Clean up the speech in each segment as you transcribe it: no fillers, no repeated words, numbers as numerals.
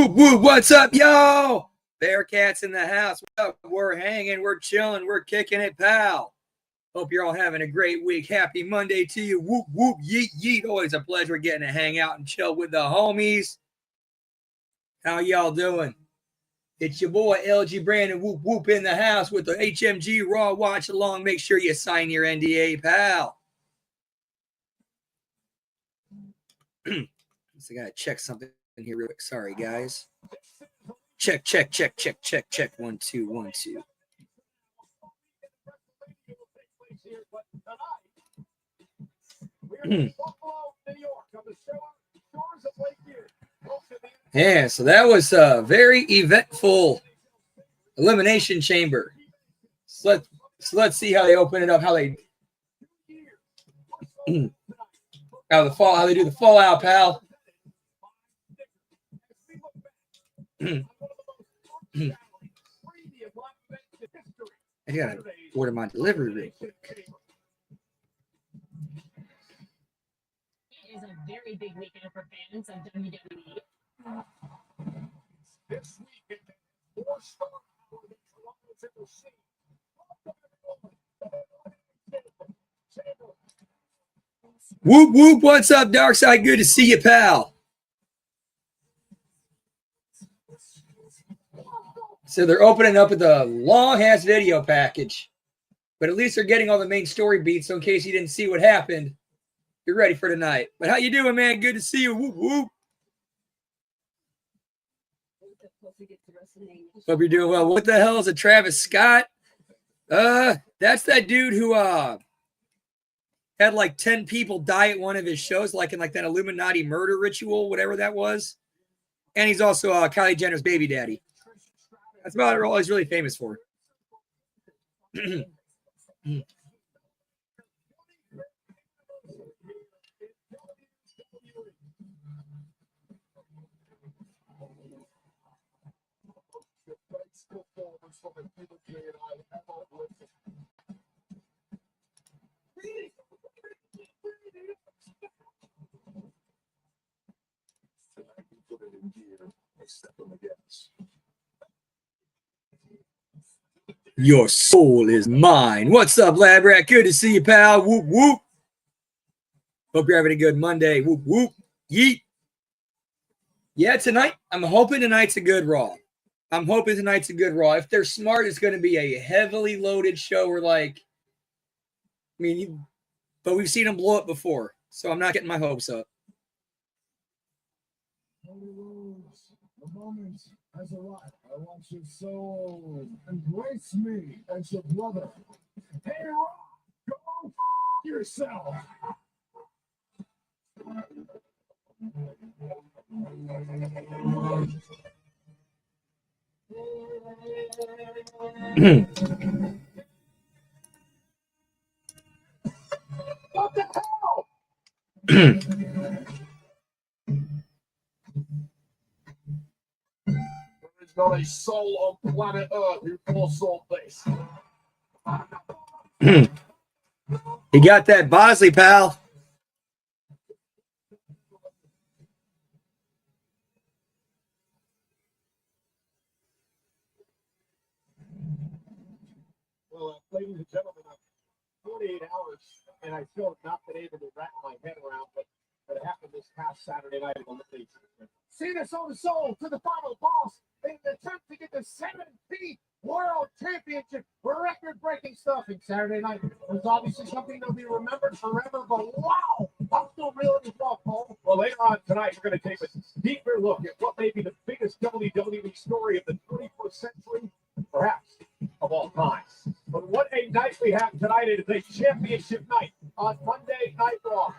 Whoop, whoop, what's up, y'all? Bearcats in the house. What up? We're hanging, we're chilling, we're kicking it, pal. Hope you're all having a great week. Happy Monday to you. Whoop, whoop, yeet, yeet. Always a pleasure getting to hang out and chill with the homies. How y'all doing? It's your boy, LG Brandon, whoop, whoop, in the house with the HMG Watch-Along. Make sure you sign your NDA, pal. So I got to check something in here real quick. Sorry, guys. Check. 1, 2, 1, 2. Yeah, so that was a very eventful elimination chamber. So let's see how they open it up, how they how they do the fallout, pal. I gotta order my delivery real quick. It is a very big weekend for fans of WWE. This week, 4-star Whoop, whoop, what's up, Darkside? Good to see you, pal. So they're opening up with a long-ass video package. But at least they're getting all the main story beats, so in case you didn't see what happened, you're ready for tonight. But how you doing, man? Good to see you. Whoop, whoop. Hope you're doing well. What the hell is a Travis Scott? That's that dude who had like 10 people die at one of his shows, like in like that Illuminati murder ritual, whatever that was. And he's also Kylie Jenner's baby daddy. That's about all he's really famous for. Your soul is mine. What's up, Lab Rat? Good to see you, pal. Whoop, whoop. Hope you're having a good Monday. Whoop, whoop. Yeet. Yeah, tonight, I'm hoping tonight's a good Raw. If they're smart, it's going to be a heavily loaded show where, like, but we've seen them blow up before, so I'm not getting my hopes up. The moment has arrived. I want your soul. Embrace me as your brother. Hey, Rock, go f yourself. What the hell? There's not a soul on planet Earth who foresaw this. He got that Bosley, pal. Well, ladies and gentlemen, 48 hours, and I still have not been able to wrap my head around what happened this past Saturday night on the Face. See this on the soul to the final boss in an attempt to get the 7-feet World Championship record-breaking stuffing Saturday night. It was obviously something that'll be remembered forever, but wow, I'm still reeling as well, Paul. Well, later on tonight, we're going to take a deeper look at what may be the biggest WWE story of the 21st century, perhaps of all time. But what a night we have tonight. It is a championship night on Monday Night Raw.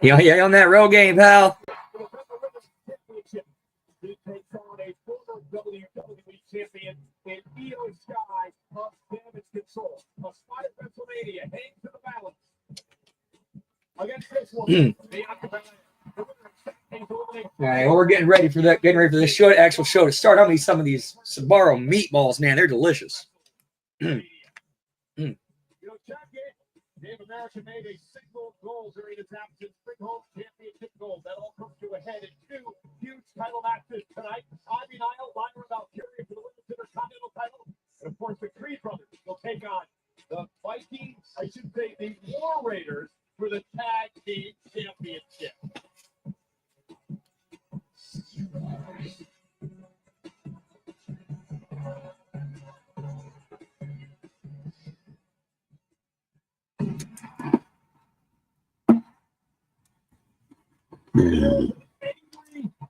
Yeah, on that road game, pal. He takes on a former WWE champion in Io Sky of Damage Control. Aspire, Pennsylvania, hangs to the balance. Against this one, All right, well, we're getting ready for this show, actual show to start. I'm gonna eat some of these Sbarro meatballs, man. They're delicious. Dave American made a single goal during his absence, bring home championship gold. That all comes to a head in two huge title matches tonight on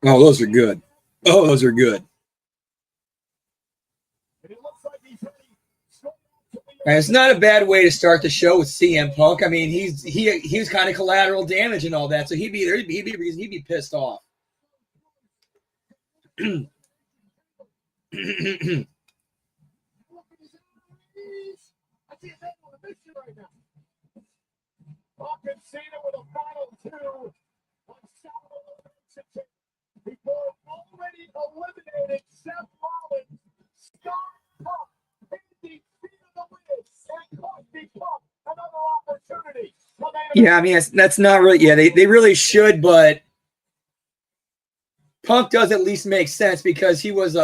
Oh, those are good. Oh, those are good. And it's not a bad way to start the show with CM Punk. I mean, he was kind of collateral damage and all that, so he'd be pissed off. Before already eliminated Seth Rollins, Scott Punk hit the feet of the wind and cost the Punk another opportunity. Yeah, I mean that's not really. Yeah, they really should, but Punk does at least make sense because he was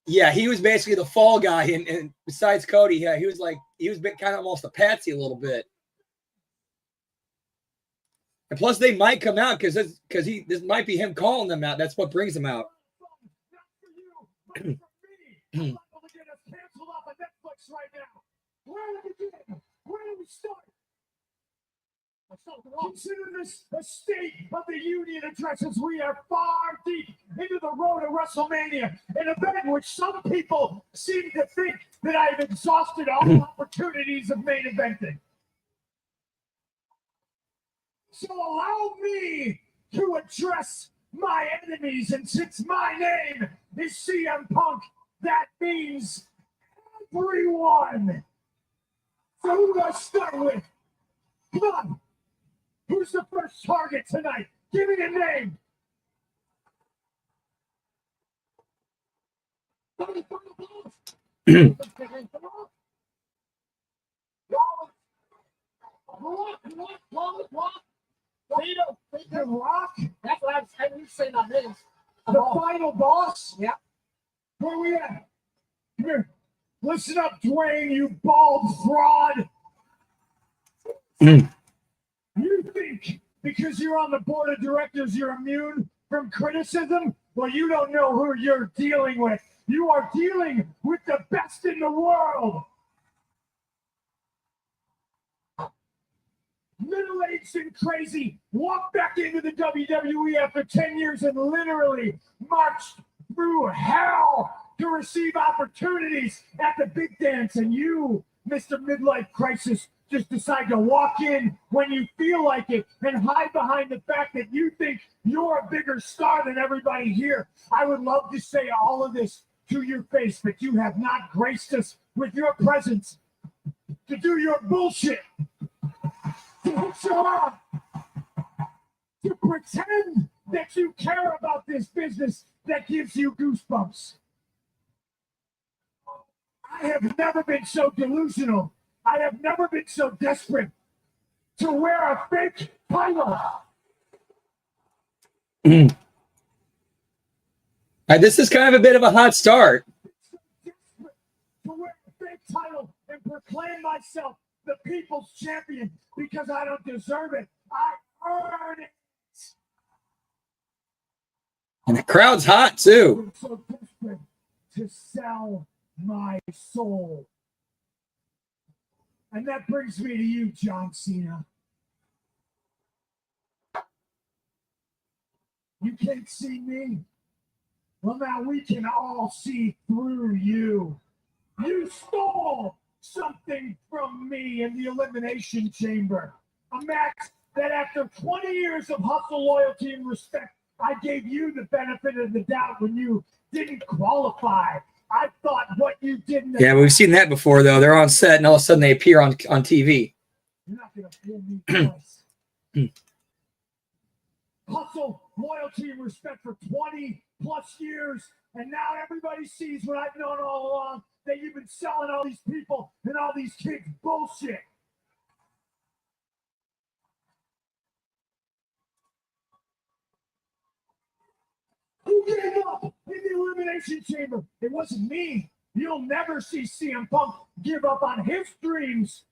he was basically the fall guy, and besides Cody, yeah, he was kind of almost a patsy a little bit. And plus, they might come out because this might be him calling them out. That's what brings them out. Consider this a state of the union address as we are far deep into the road to WrestleMania, an event which some people seem to think that I've exhausted all opportunities of main eventing. So allow me to address my enemies, and since my name is CM Punk, that means everyone. So who do I start with? Come on. Who's the first target tonight? Give me a name. Rock? That's what I'm saying on this. The final boss? Yeah. Where we at? Come here. Listen up, Dwayne, you bald fraud. You think because you're on the board of directors you're immune from criticism? Well, you don't know who you're dealing with. You are dealing with the best in the world. Middle-aged and crazy, walked back into the WWE after 10 years and literally marched through hell to receive opportunities at the big dance. And you, Mr. Midlife Crisis, just decide to walk in when you feel like it and hide behind the fact that you think you're a bigger star than everybody here. I would love to say all of this to your face, but you have not graced us with your presence to do your bullshit. To show up, to pretend that you care about this business that gives you goosebumps. I have never been so delusional. I have never been so desperate to wear a fake title. This is kind of a bit of a hot start. To wear a fake title and proclaim myself the people's champion because I don't deserve it. I earned it. And the crowd's hot too. I'm so desperate to sell my soul. And that brings me to you, John Cena. You can't see me. Well, now we can all see through you. You stole something from me in the Elimination Chamber. A match that after 20 years of hustle, loyalty, and respect, I gave you the benefit of the doubt when you didn't qualify. I thought what you did in the Yeah, we've seen that before, though. They're on set, and all of a sudden they appear on TV. You're not going to fool me twice. Hustle, loyalty, and respect for 20 plus years, and now everybody sees what I've known all along, that you've been selling all these people and all these kids bullshit. Who gave up in the Elimination Chamber? It wasn't me. You'll never see CM Punk give up on his dreams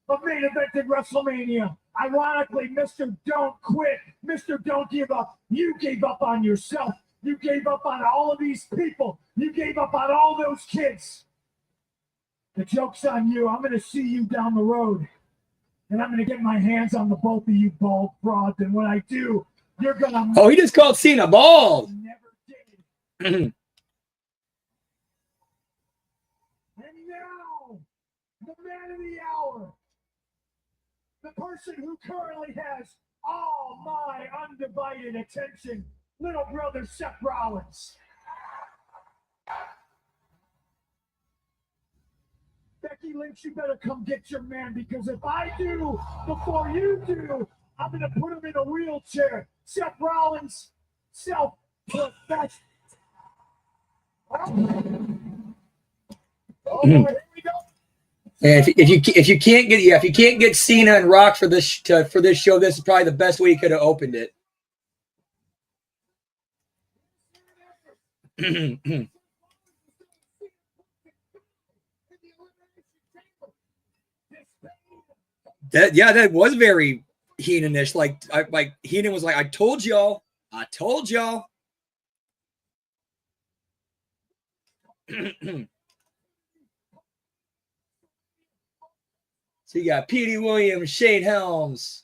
of main event at WrestleMania. Ironically, Mr. Don't Quit, Mr. Don't Give Up, you gave up on yourself. You gave up on all of these people. You gave up on all those kids. The joke's on you. I'm going to see you down the road. And I'm going to get my hands on the both of you bald frauds. And when I do, you're going to... Oh, he just called Cena bald. Never did. And now, the man of the hour. The person who currently has all my undivided attention. Little brother Seth Rollins. Becky Lynch, you better come get your man, because if I do before you do, I'm going to put him in a wheelchair. Seth Rollins, self-professed. Oh, here we go. And if you can't get Cena and Rock for this show, this is probably the best way you could have opened it. That was very Heenan-ish. Like Heenan was like, I told y'all. So you got Petey Williams, Shane Helms.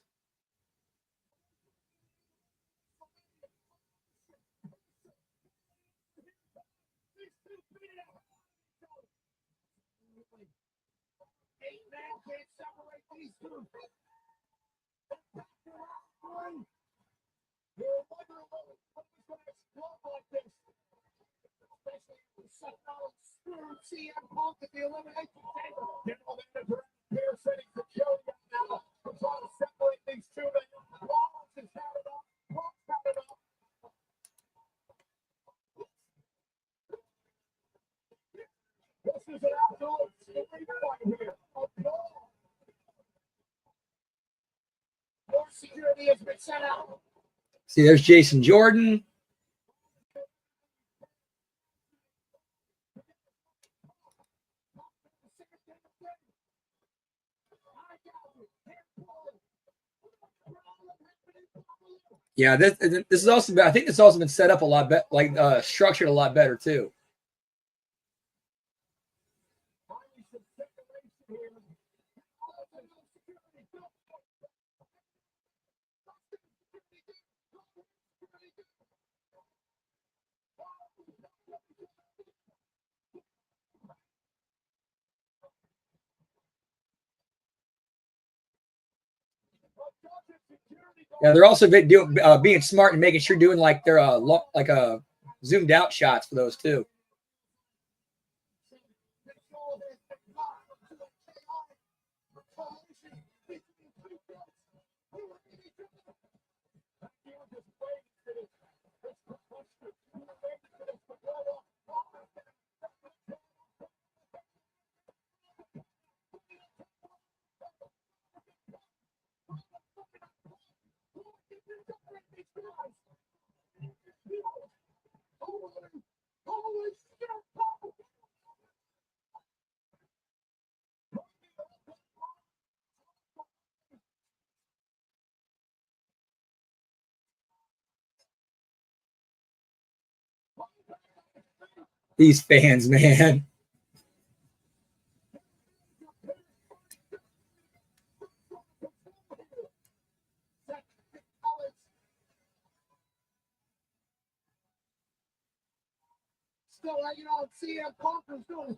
CM Punk at the elimination chamber. General Manager Pierce setting for Jody now. We're trying to separate these two. Rollins has had it up. Punk's had it up. This is an absolute sweet fight here. More security has been sent out. See, there's Jason Jordan. Yeah, this is also. I think it's also been set up a lot better, like structured a lot better too. Yeah, they're also being smart and making sure doing like their zoomed out shots for those too. These fans, man. Still hanging on. CM Punk is doing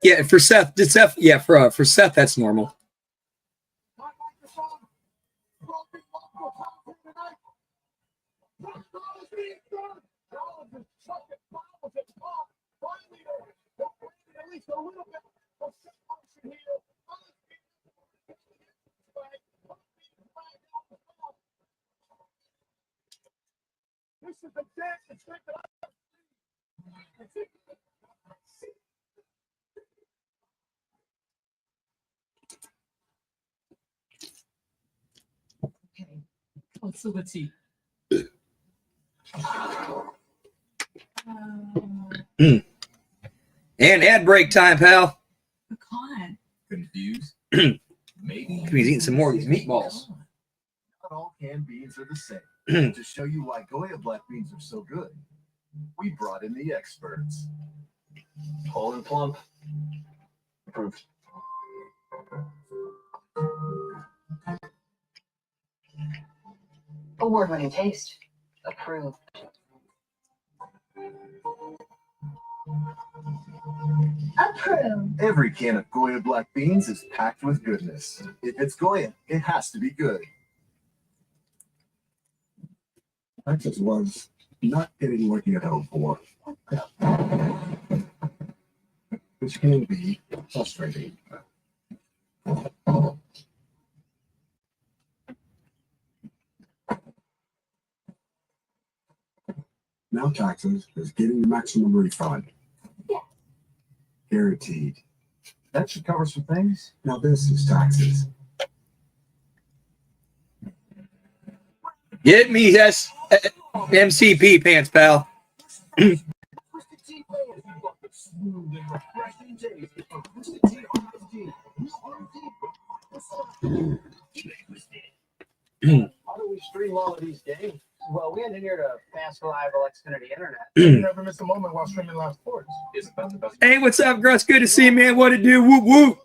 Yeah, for Seth, for Seth, that's normal. This is the dance that What's the tea? And ad break time, pal. Pecan. Confused? Maybe He's eating some more of these meatballs. not all canned beans are the same. To show you why Goya black beans are so good, we brought in the experts. Tall and plump. Approved. Award-winning taste. Approved. Approved. Every can of Goya black beans is packed with goodness. If it's Goya, it has to be good. Texas was not getting working at home for, which can be frustrating. Now taxes is getting the maximum refund. Yeah. Guaranteed. That should cover some things. Now this is taxes. Get me this MCP pants, pal. How do we stream all of these games? Well, we engineered a fast, reliable Xfinity internet. You never miss a moment while streaming live sports. Isn't that the best? Hey, what's up, Gruss? Good to see you, man. What it do? Whoop, whoop.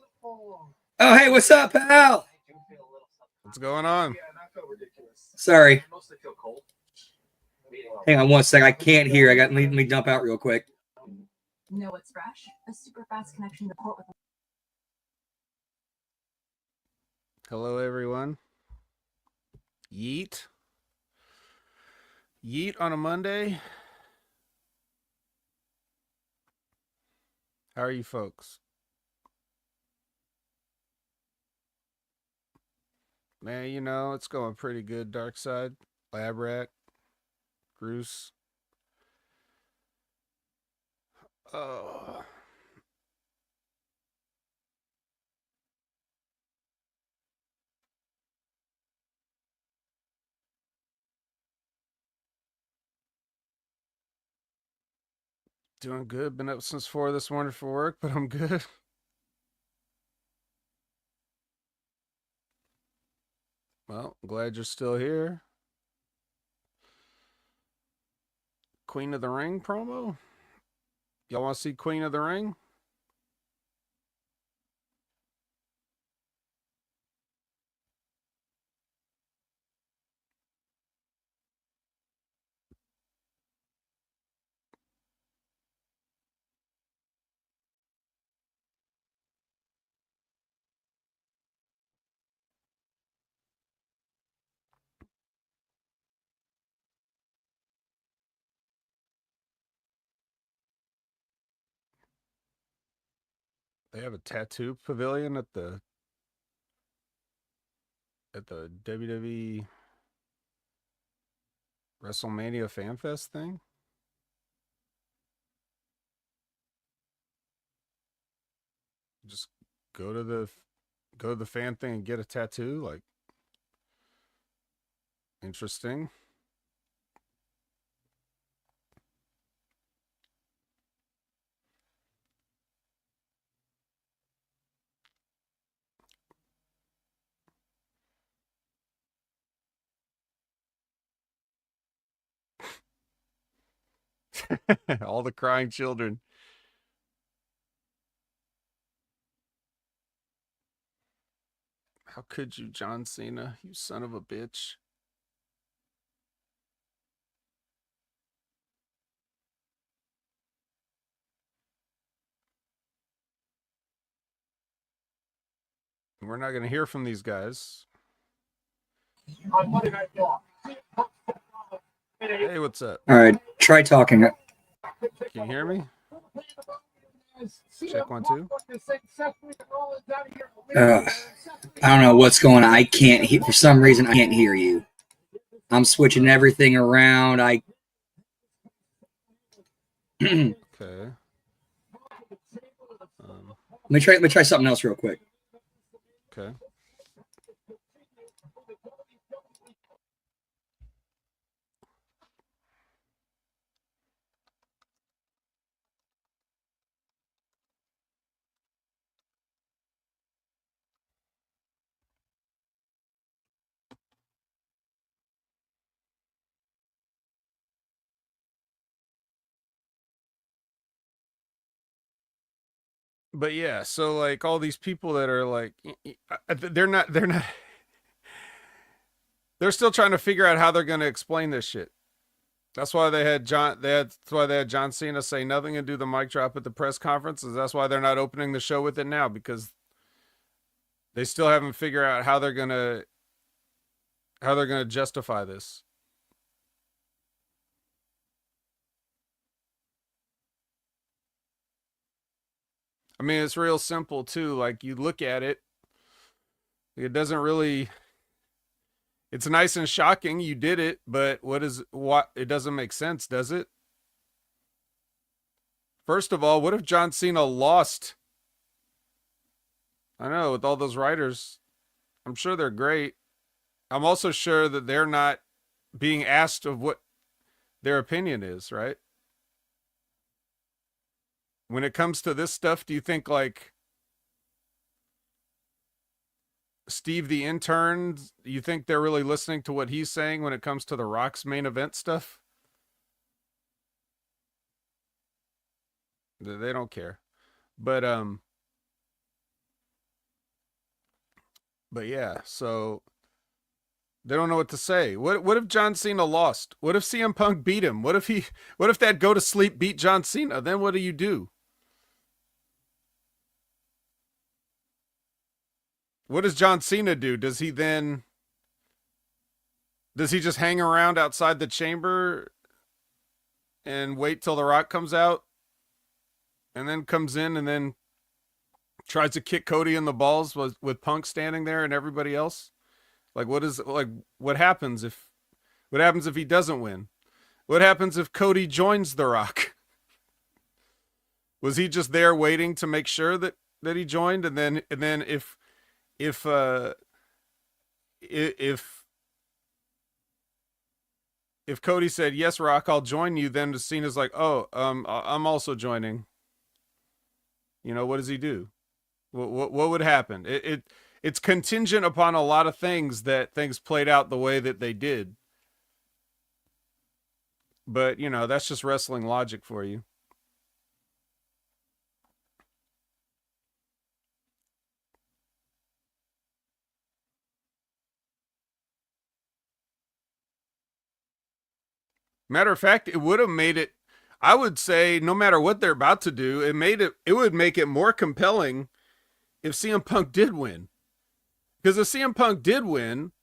Oh, hey, what's up, pal? I do feel a little something. What's going on? Yeah, and I feel ridiculous. Sorry. I mostly feel cold. Hang on one sec. I can't hear. Let me dump out real quick. Know what's fresh? A super fast connection to port with. Hello, everyone. Yeet. Yeet on a Monday. How are you folks? Man, you know, it's going pretty good, Dark Side. Lab Rat. Bruce. Oh. Doing good. Been up since 4 this morning for work, but I'm good. Well, glad you're still here. Queen of the Ring promo? Y'all want to see Queen of the Ring? They have a tattoo pavilion at the WWE WrestleMania Fan Fest thing. Just go to the fan thing and get a tattoo. Like, interesting. All the crying children. How could you, John Cena, you son of a bitch? We're not going to hear from these guys. On Monday Night Raw. Hey, what's up? All right, try talking. Can you hear me? Check 1 2. I don't know what's going on. I can't hear. For some reason, I can't hear you. I'm switching everything around. Okay. Let me try something else real quick. Okay. But yeah, so like all these people that are like, they're not, they're still trying to figure out how they're going to explain this shit. That's why that's why they had John Cena say nothing and do the mic drop at the press conferences. That's why they're not opening the show with it now, because they still haven't figured out how they're going to justify this. I mean, it's real simple too. Like, you look at it, it doesn't really, it's nice and shocking you did it, but it doesn't make sense, does it? First of all, what if John Cena lost? I know, with all those writers, I'm sure they're great. I'm also sure that they're not being asked of what their opinion is, right? When it comes to this stuff, do you think like Steve the intern, you think they're really listening to what he's saying when it comes to The Rock's main event stuff? They don't care. But yeah, so they don't know what to say. What if John Cena lost? What if CM Punk beat him? What if that go to sleep beat John Cena? Then what do you do? What does John Cena do? Does he just hang around outside the chamber and wait till The Rock comes out and then comes in and then tries to kick Cody in the balls with Punk standing there and everybody else? Like, what happens if he doesn't win? What happens if Cody joins The Rock? Was he just there waiting to make sure that he joined? And then if Cody said, "Yes, Rock, I'll join you," then Cena's like, "Oh, I'm also joining." You know, what does he do? What would happen? It's contingent upon a lot of things that things played out the way that they did. But, you know, that's just wrestling logic for you. Matter of fact, it would have made it, I would say, no matter what they're about to do, it would make it more compelling if CM Punk did win. Because if CM Punk did win,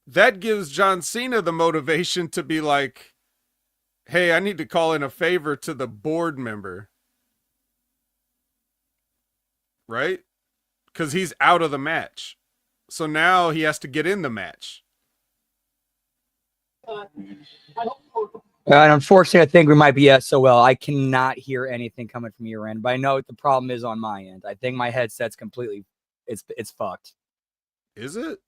that gives John Cena the motivation to be like, hey, I need to call in a favor to the board member. Right? Because he's out of the match. So now he has to get in the match. And unfortunately, I think we might be SOL. I cannot hear anything coming from your end, but I know what the problem is on my end. I think my headset's completely, it's fucked. Is it?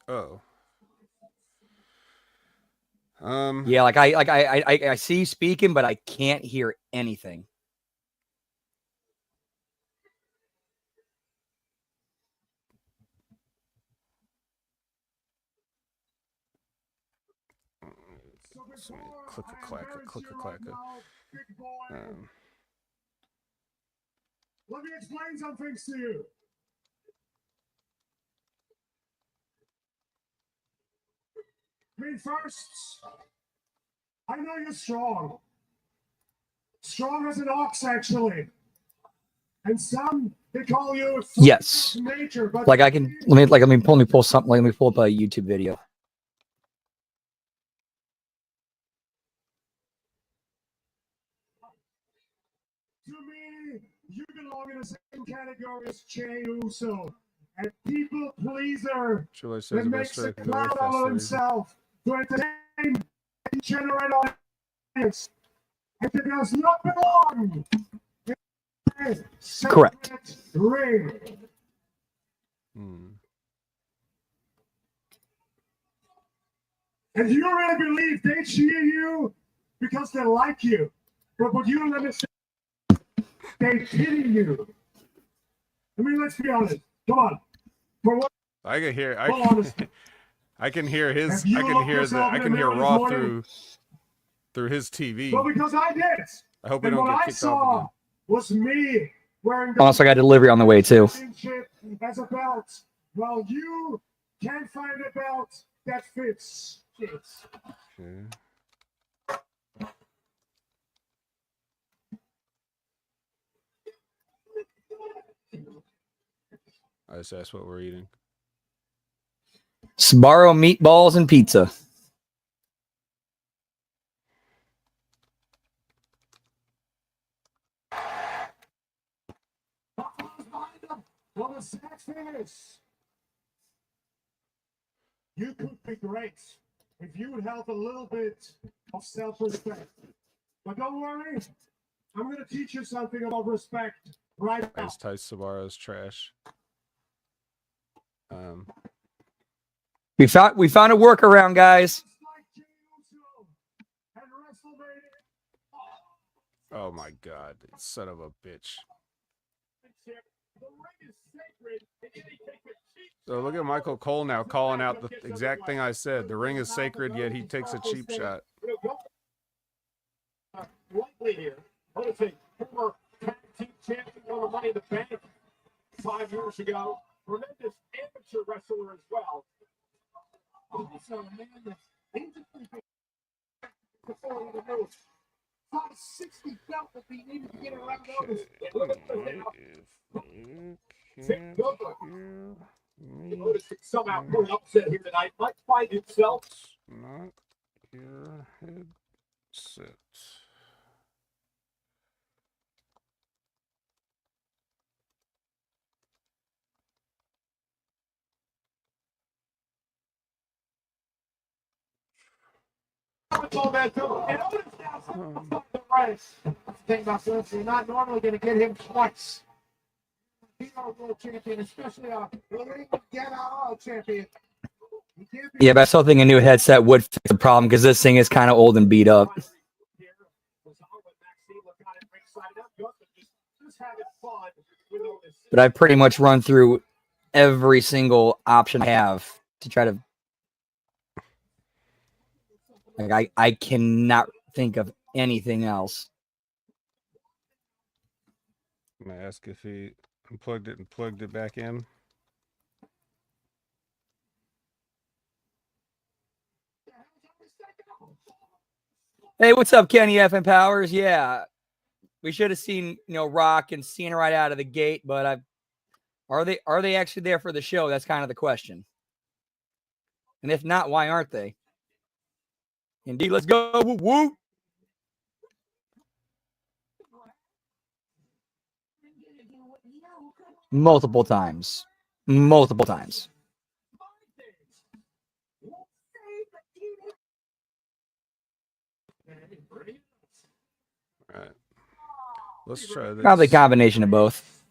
Oh. Yeah, like I see you speaking, but I can't hear anything. Click a clacker. Let me explain some things to you. I mean, first, I know you're strong. Strong as an ox, actually. And some, they call you yes. nature, but like I can let me pull something. Let me pull up a YouTube video. To me, you belong in the same category as Jey Uso, a people pleaser that makes a clown out of himself to entertain and generate audience. And it does not belong in this Correct. ring. And you really believe they cheer you because they like you, but what you don't understand, they pity you. I mean, let's be honest. Come on. For what? I can hear. I can hear his. I can hear Raw through his TV. Well, because I did. I hope we don't get kicked off again. was me wearing the Also, I got delivery on the way too. championship as a belt. Well, you can't find a belt that fits. Fits. Okay. I just asked what we're eating. Sbarro meatballs and pizza. Well, the sad thing is, you could be great if you would have a little bit of self-respect. But don't worry, I'm going to teach you something about respect right now. Ice Tice Sabaro's trash. We found a workaround, guys. Oh my god, son of a bitch. So look at Michael Cole now calling out the exact thing I said. The ring is sacred, yet he takes a cheap shot. Lightly here. What is it? Former tag team champion on the Money in the Bank 5 years ago. Tremendous amateur wrestler as well. Also, a man that's before the news. 560 belt that he needed to get around those. Somehow put upset here tonight. Might find himself. Not your headset. Think about this, you're not normally going to get him twice. He's our world champion, especially a champion. Yeah, but I still think a new headset would fix the problem because this thing is kind of old and beat up. But I've pretty much run through every single option I have to try to. Like I cannot think of anything else. I'm gonna ask if he unplugged it and plugged it back in. Hey, what's up, Kenny F and Powers? Yeah, we should have seen Rock and Cena right out of the gate, but are they actually there for the show? That's kind of the question. And if not, why aren't they? Indeed, let's go. Woo woo. Multiple times. Multiple times. All right. Let's try this. Probably a combination of both.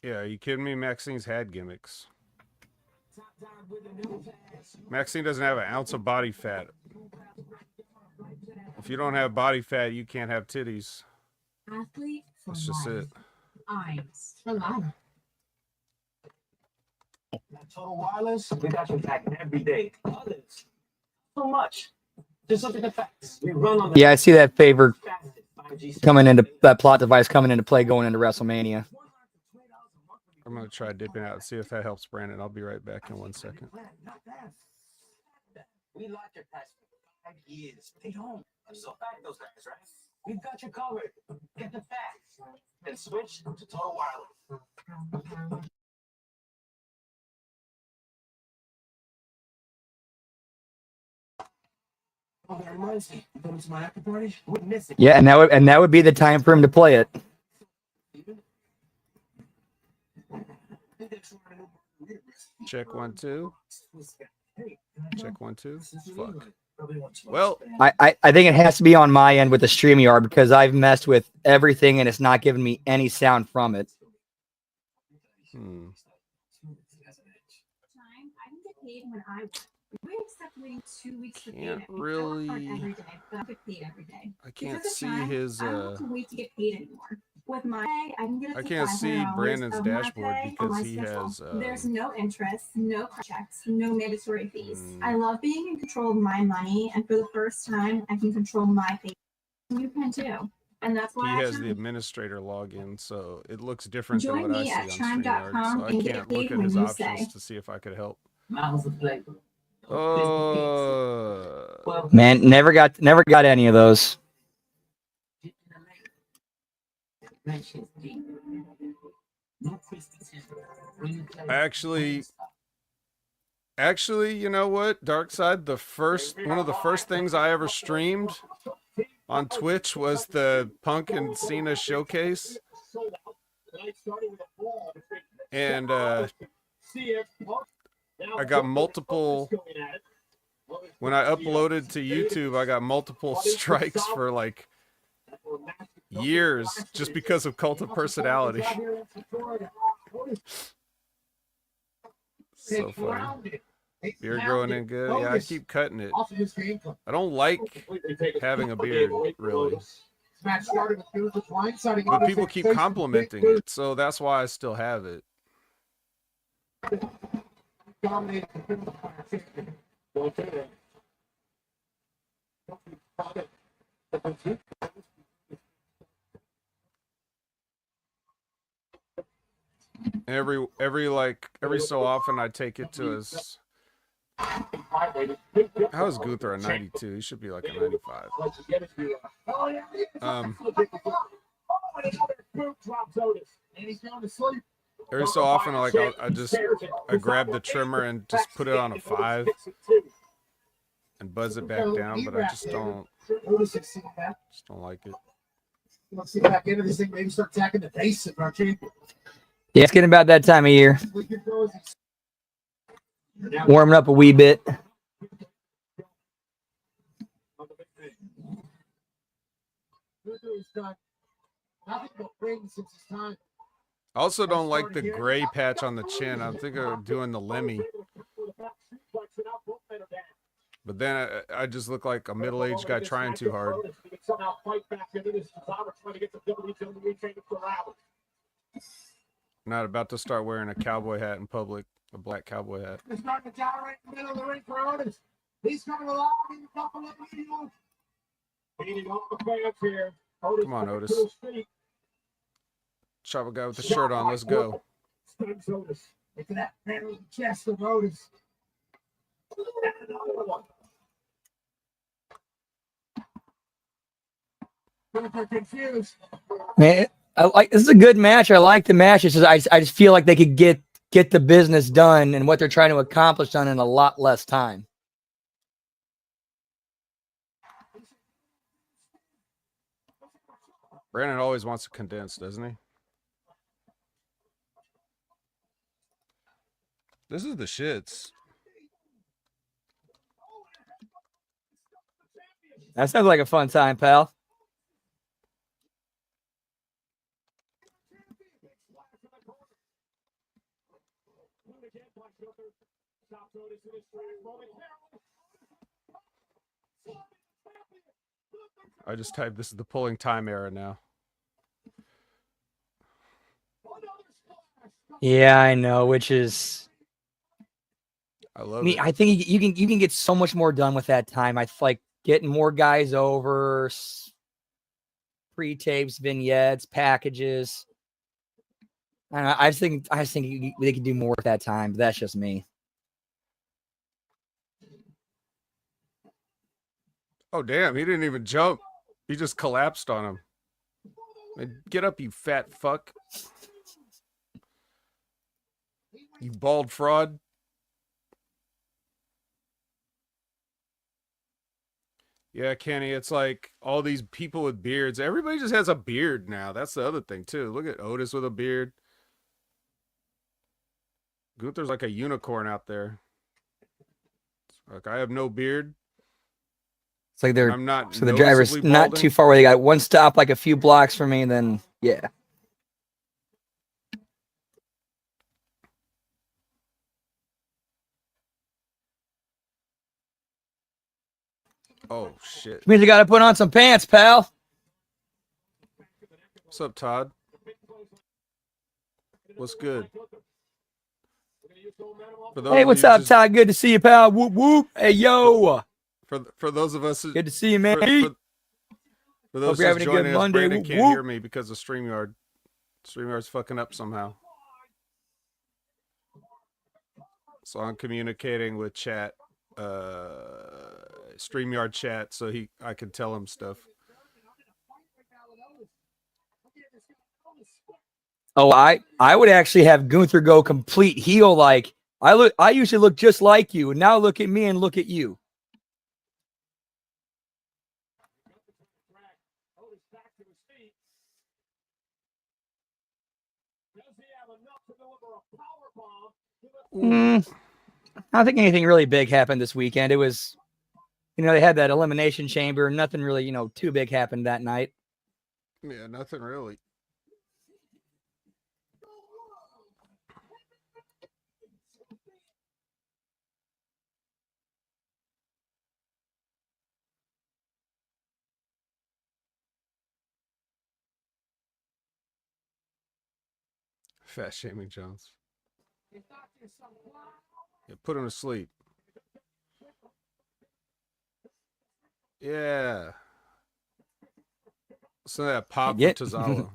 Yeah, are you kidding me? Maxine's had gimmicks. Maxine doesn't have an ounce of body fat. If you don't have body fat, you can't have titties. Athlete for That's just it. Eyes for life. Total Wireless, we got your back every day. Others, so much. Just look at the facts. We run on the Yeah, I see that favor fastest 5G coming into that plot device coming into play going into WrestleMania. I'm going to try dipping out and see if that helps Brandon. I'll be right back in 1 second. We like your past 5 years. They don't. I'm so back those guys, right? We've got you covered. Get the facts and switch to Total Wireless. Oh, that reminds me. You going to my after party? Wouldn't miss it. Yeah, and that would be the time for him to play it. Check 1 2. Check 1 2. Fuck. Well, I think it has to be on my end with the StreamYard because I've messed with everything and it's not giving me any sound from it. I can get paid when I work. We accept waiting 2 weeks for Can't payment. really- I work hard every day, but I get paid every day. I can't Because of see time, his. I don't have to wait to get paid anymore. With my pay, I can get up I to can't see $500 Brandon's of my dashboard pay on because my he schedule. has. There's no interest, no checks, no mandatory fees. Mm. I love being in control of my money, and for the first time, I can control my pay. You can too. And that's he why I has the shine. administrator login, so it looks different than Join what I me see at on chime.com StreamYard. So I and get can't paid look at when his you options say. to see if I could help. Miles of flavor. Man, never got any of those. Actually, you know what? Darkside, one of the first things I ever streamed on Twitch was the Punk and Cena showcase. And I got multiple, when I uploaded to YouTube, I got multiple strikes for like years just because of Cult of Personality. So funny. Beard growing in good. Yeah, I keep cutting it. I don't like having a beard, really. But people keep complimenting it, so that's why I still have it. Every so often I take it to his. How is Gunther a 92? He should be like a 95. Every so often, I grab the trimmer and just put it on a 5 and buzz it back down, but I just don't like it. Let's get back into this thing. Maybe start attacking the base of our champion. Yeah, it's getting about that time of year. Warming up a wee bit. I also don't like the gray patch on the chin. I'm thinking of doing the Lemmy. But then I just look like a middle-aged guy trying too hard. Not about to start wearing a cowboy hat in public, a black cowboy hat. He's starting to gyrate in the middle of the ring for Otis. He's coming along in a couple of videos. Beating all the fans here. Come on, Otis. Chop a guy with the shirt on. Let's go. Stuns Otis. Look at that man on the chest of Otis. Confused. Man, this is a good match. I like the match. It's just, I just feel like they could get the business done and what they're trying to accomplish done in a lot less time. Brandon always wants to condense, doesn't he? This is the shits. That sounds like a fun time, pal. I just typed this is the pulling time era now. Yeah, I know, which is I love it. I think you can get so much more done with that time. I like getting more guys over, pre-tapes, vignettes, packages. I don't know, I just think they could do more with that time, but that's just me. Oh damn, he didn't even jump. He just collapsed on him. Get up, you fat fuck. You bald fraud. Yeah, Kenny, it's like all these people with beards. Everybody just has a beard now. That's the other thing, too. Look at Otis with a beard. Gunther's like a unicorn out there. Like, I have no beard. It's like I'm not the driver's noticeably not balding. too far away. They got one stop like a few blocks from me, and then yeah. Oh, shit. Which means you got to put on some pants, pal. What's up, Todd? What's good? Hey, what's up, Todd? Good to see you, pal. Whoop, whoop. Hey, yo. For those of us... Good to see you, man. For those you're just having a good joining us, Monday. Brandon Whoop, can't whoop. hear me because of StreamYard. StreamYard's fucking up somehow. So I'm communicating with chat, StreamYard chat, so I can tell him stuff. Oh, I would actually have Gunther go complete heel. Like I usually look just like you, and now look at me and look at you. I don't think anything really big happened this weekend. It was, they had that elimination chamber. Nothing really, too big happened that night. Yeah, nothing really. Fat shaming Jones. Yeah, put him to sleep. Yeah. Some of that pop from Tozawa.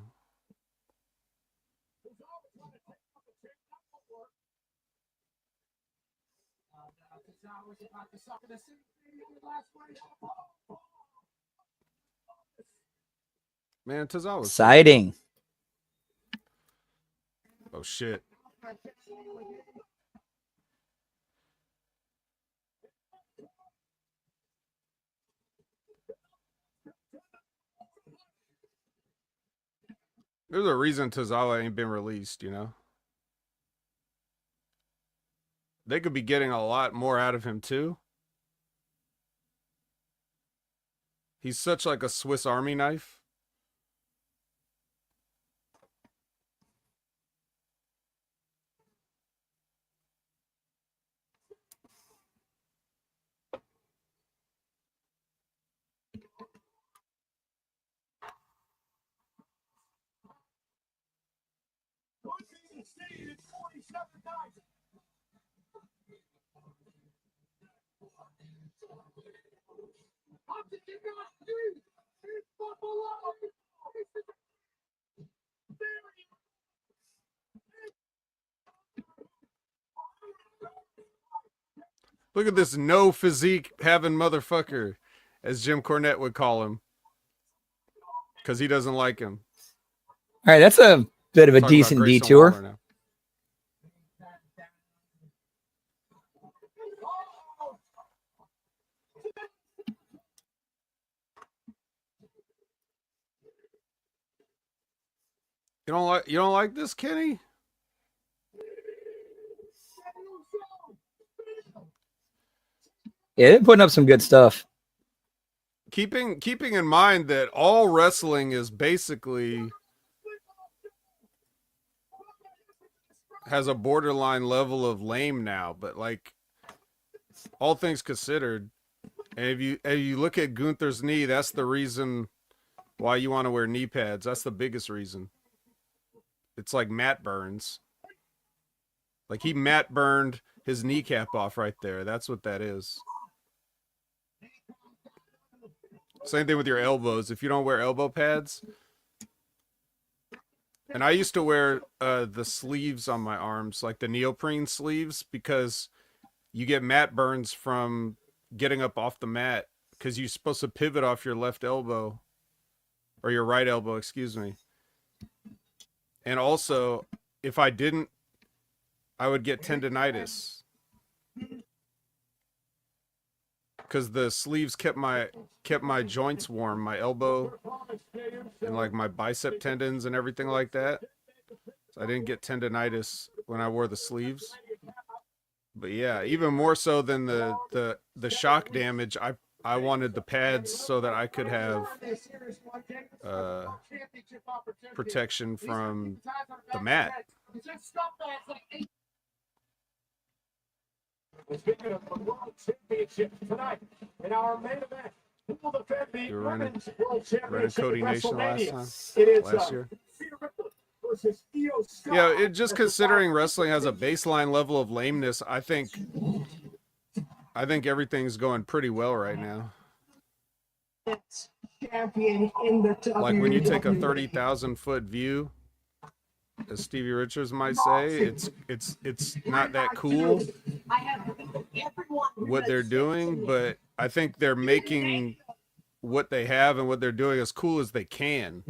Man, Tozawa's exciting. Oh shit. There's a reason Tozawa ain't been released, They could be getting a lot more out of him too. He's such like a Swiss Army knife. Look at this no physique having motherfucker, as Jim Cornette would call him, because he doesn't like him. All right, that's a bit of a decent detour. Now. You don't like this, Kenny? Yeah, they're putting up some good stuff. Keeping in mind that all wrestling is basically has a borderline level of lame now, but like all things considered, and if you look at Gunther's knee, that's the reason why you want to wear knee pads. That's the biggest reason. It's like Matt Burns. Like he Matt burned his kneecap off right there. That's what that is. Same thing with your elbows. If you don't wear elbow pads. And I used to wear the sleeves on my arms, like the neoprene sleeves, because you get mat burns from getting up off the mat because you're supposed to pivot off your left elbow or your right elbow, excuse me. And also, if I didn't, I would get tendonitis because the sleeves kept my joints warm, my elbow and like my bicep tendons and everything like that. So I didn't get tendonitis when I wore the sleeves. But yeah, even more so than the shock damage, I wanted the pads so that I could have protection from the mat. Speaking of the World Championship tonight, in our main event, who will defend the Women's World Championship Cody at Nation WrestleMania? last It is year. Yeah, it just considering wrestling has a baseline level of lameness, I think everything's going pretty well right now. champion in the WWE. Like when you take a 30,000 foot view, as Stevie Richards might say, it's not that cool what they're doing, but I think they're making what they have and what they're doing as cool as they can.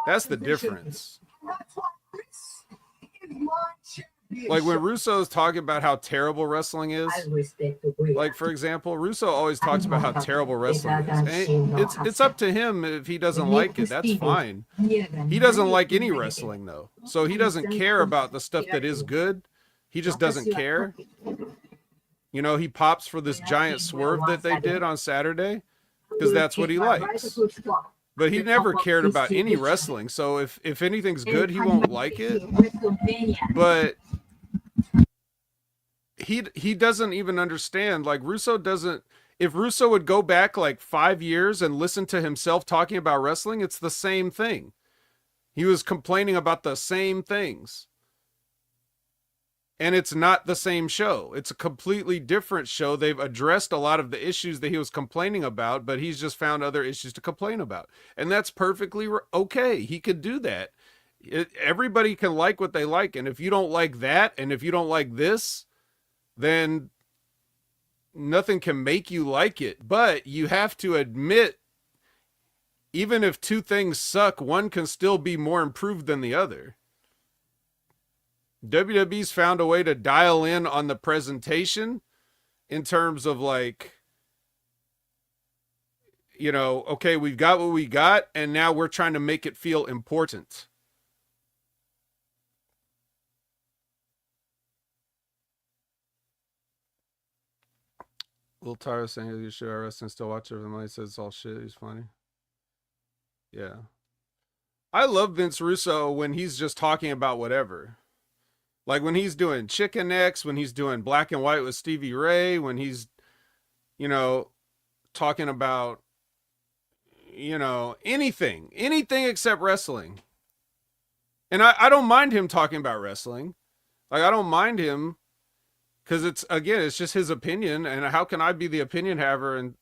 That's the difference. Like when Russo's talking about how terrible wrestling is, like for example, Russo always talks about how terrible wrestling is. And it's up to him if he doesn't like it. That's fine. He doesn't like any wrestling though, so he doesn't care about the stuff that is good. He just doesn't care. You know, he pops for this giant swerve that they did on Saturday because that's what he likes. But he never cared about any wrestling. So if anything's good, he won't like it. But he doesn't even understand. Like Russo doesn't. If Russo would go back like 5 years and listen to himself talking about wrestling, it's the same thing. He was complaining about the same things. And it's not the same show. It's a completely different show. They've addressed a lot of the issues that he was complaining about, but he's just found other issues to complain about. And that's perfectly okay. He could do that. Everybody can like what they like. And if you don't like that, and if you don't like this, then nothing can make you like it. But you have to admit, even if two things suck, one can still be more improved than the other. WWE's found a way to dial in on the presentation in terms of like, you know, okay, we've got what we got, and now we're trying to make it feel important. Little Tara saying you should arrest and still watch everything. He says it's all shit. He's funny. Yeah. I love Vince Russo when he's just talking about whatever. Like when he's doing Chicken Necks, when he's doing Black and White with Stevie Ray, when he's, you know, talking about, you know, anything except wrestling. And I don't mind him talking about wrestling. Like, I don't mind him because it's just his opinion. And how can I be the opinion haver and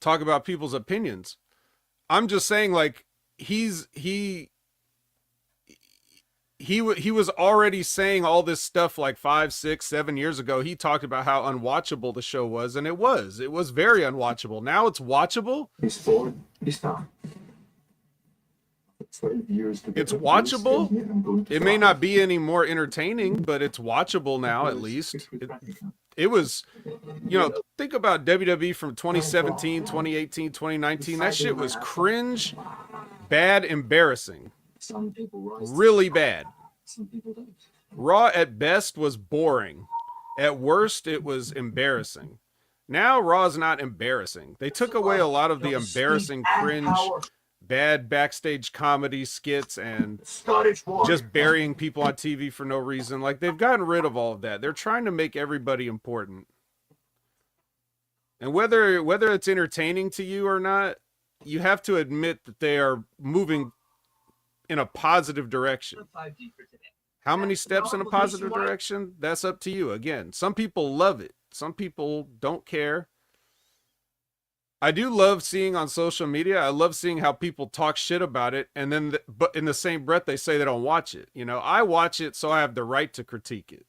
talk about people's opinions? I'm just saying, like, he was already saying all this stuff like 5, 6, 7 years ago. He talked about how unwatchable the show was, and it was very unwatchable. Now it's watchable. He's forward. He's not. It's watchable. It may not be any more entertaining, but it's watchable now at least. It was, you know, think about WWE from 2017, 2018, 2019. That shit was cringe, bad, embarrassing. Really bad. Raw at best was boring. At worst, it was embarrassing. Now Raw's not embarrassing. They took away a lot of the embarrassing, cringe, bad backstage comedy skits and just burying people on TV for no reason. Like, they've gotten rid of all of that. They're trying to make everybody important. And whether it's entertaining to you or not, you have to admit that they are moving in a positive direction. How many steps in a positive direction? That's up to you. Again, some people love it. Some people don't care. I do love seeing on social media, I love seeing how people talk shit about it, and then but in the same breath they say they don't watch it. You know, I watch it, so I have the right to critique it.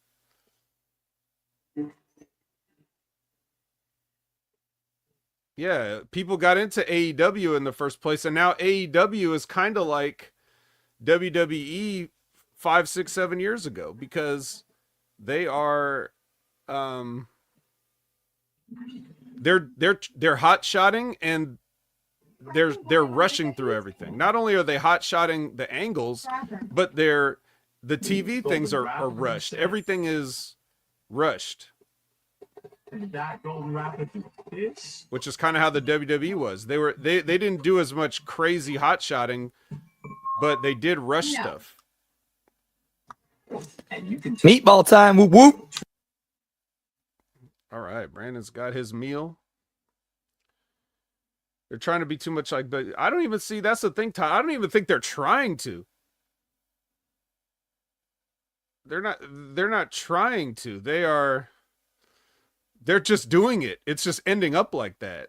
Yeah, people got into AEW in the first place, and now AEW is kind of like WWE 5, 6, 7 years ago, because they are they're hot shotting, and they're rushing through everything. Not only are they hot shotting the angles, but the TV things are rushed. Everything is rushed. Which is kind of how the WWE was. They didn't do as much crazy hot shotting, but they did rush stuff. Meatball time. Whoop whoop. All right, Brandon's got his meal. They're trying to be too much like, but I don't even see, that's the thing, Todd. I don't even think they're trying to. They're not trying to. They're just doing it. It's just ending up like that.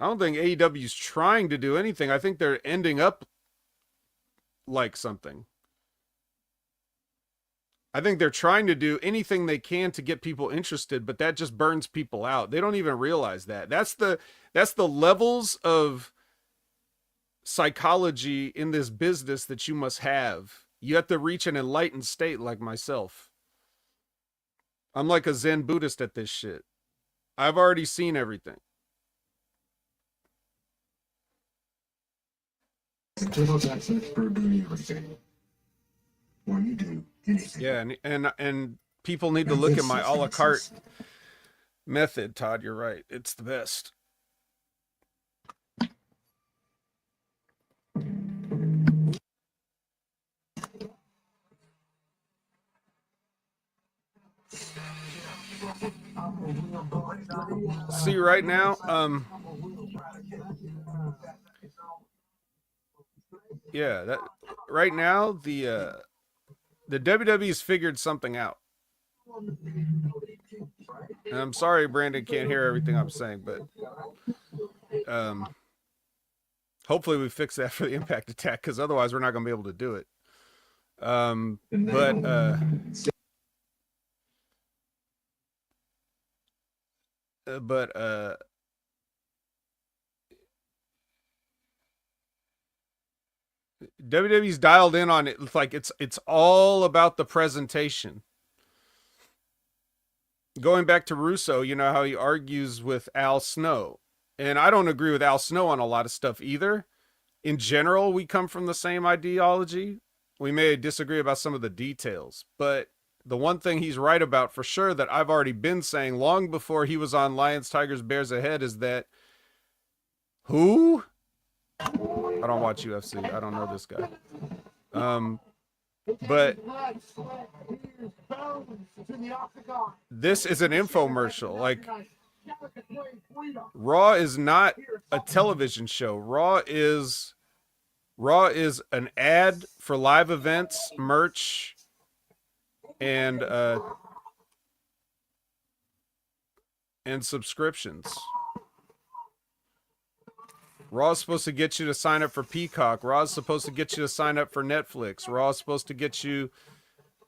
I don't think AEW's trying to do anything. I think they're ending up like something. I think they're trying to do anything they can to get people interested, but that just burns people out. They don't even realize that. That's the levels of psychology in this business that you must have. You have to reach an enlightened state like myself. I'm like a Zen Buddhist at this shit. I've already seen everything. When you do anything. Yeah, and people need to look at my a la carte method, Todd. You're right. It's the best. See right now, yeah, that right now the WWE's figured something out. And I'm sorry Brandon can't hear everything I'm saying, but hopefully we fix that for the Impact Attack, because otherwise we're not going to be able to do it. WWE's dialed in on it. Like it's all about the presentation. Going back to Russo, you know how he argues with Al Snow. And I don't agree with Al Snow on a lot of stuff either. In general, we come from the same ideology. We may disagree about some of the details, but the one thing he's right about for sure that I've already been saying long before he was on Lions, Tigers, Bears Ahead is that who? I don't watch UFC. I don't know this guy. But this is an infomercial. Like, Raw is not a television show. Raw is an ad for live events, merch, and subscriptions. Raw is supposed to get you to sign up for Peacock. Raw is supposed to get you to sign up for Netflix. Raw is supposed to get you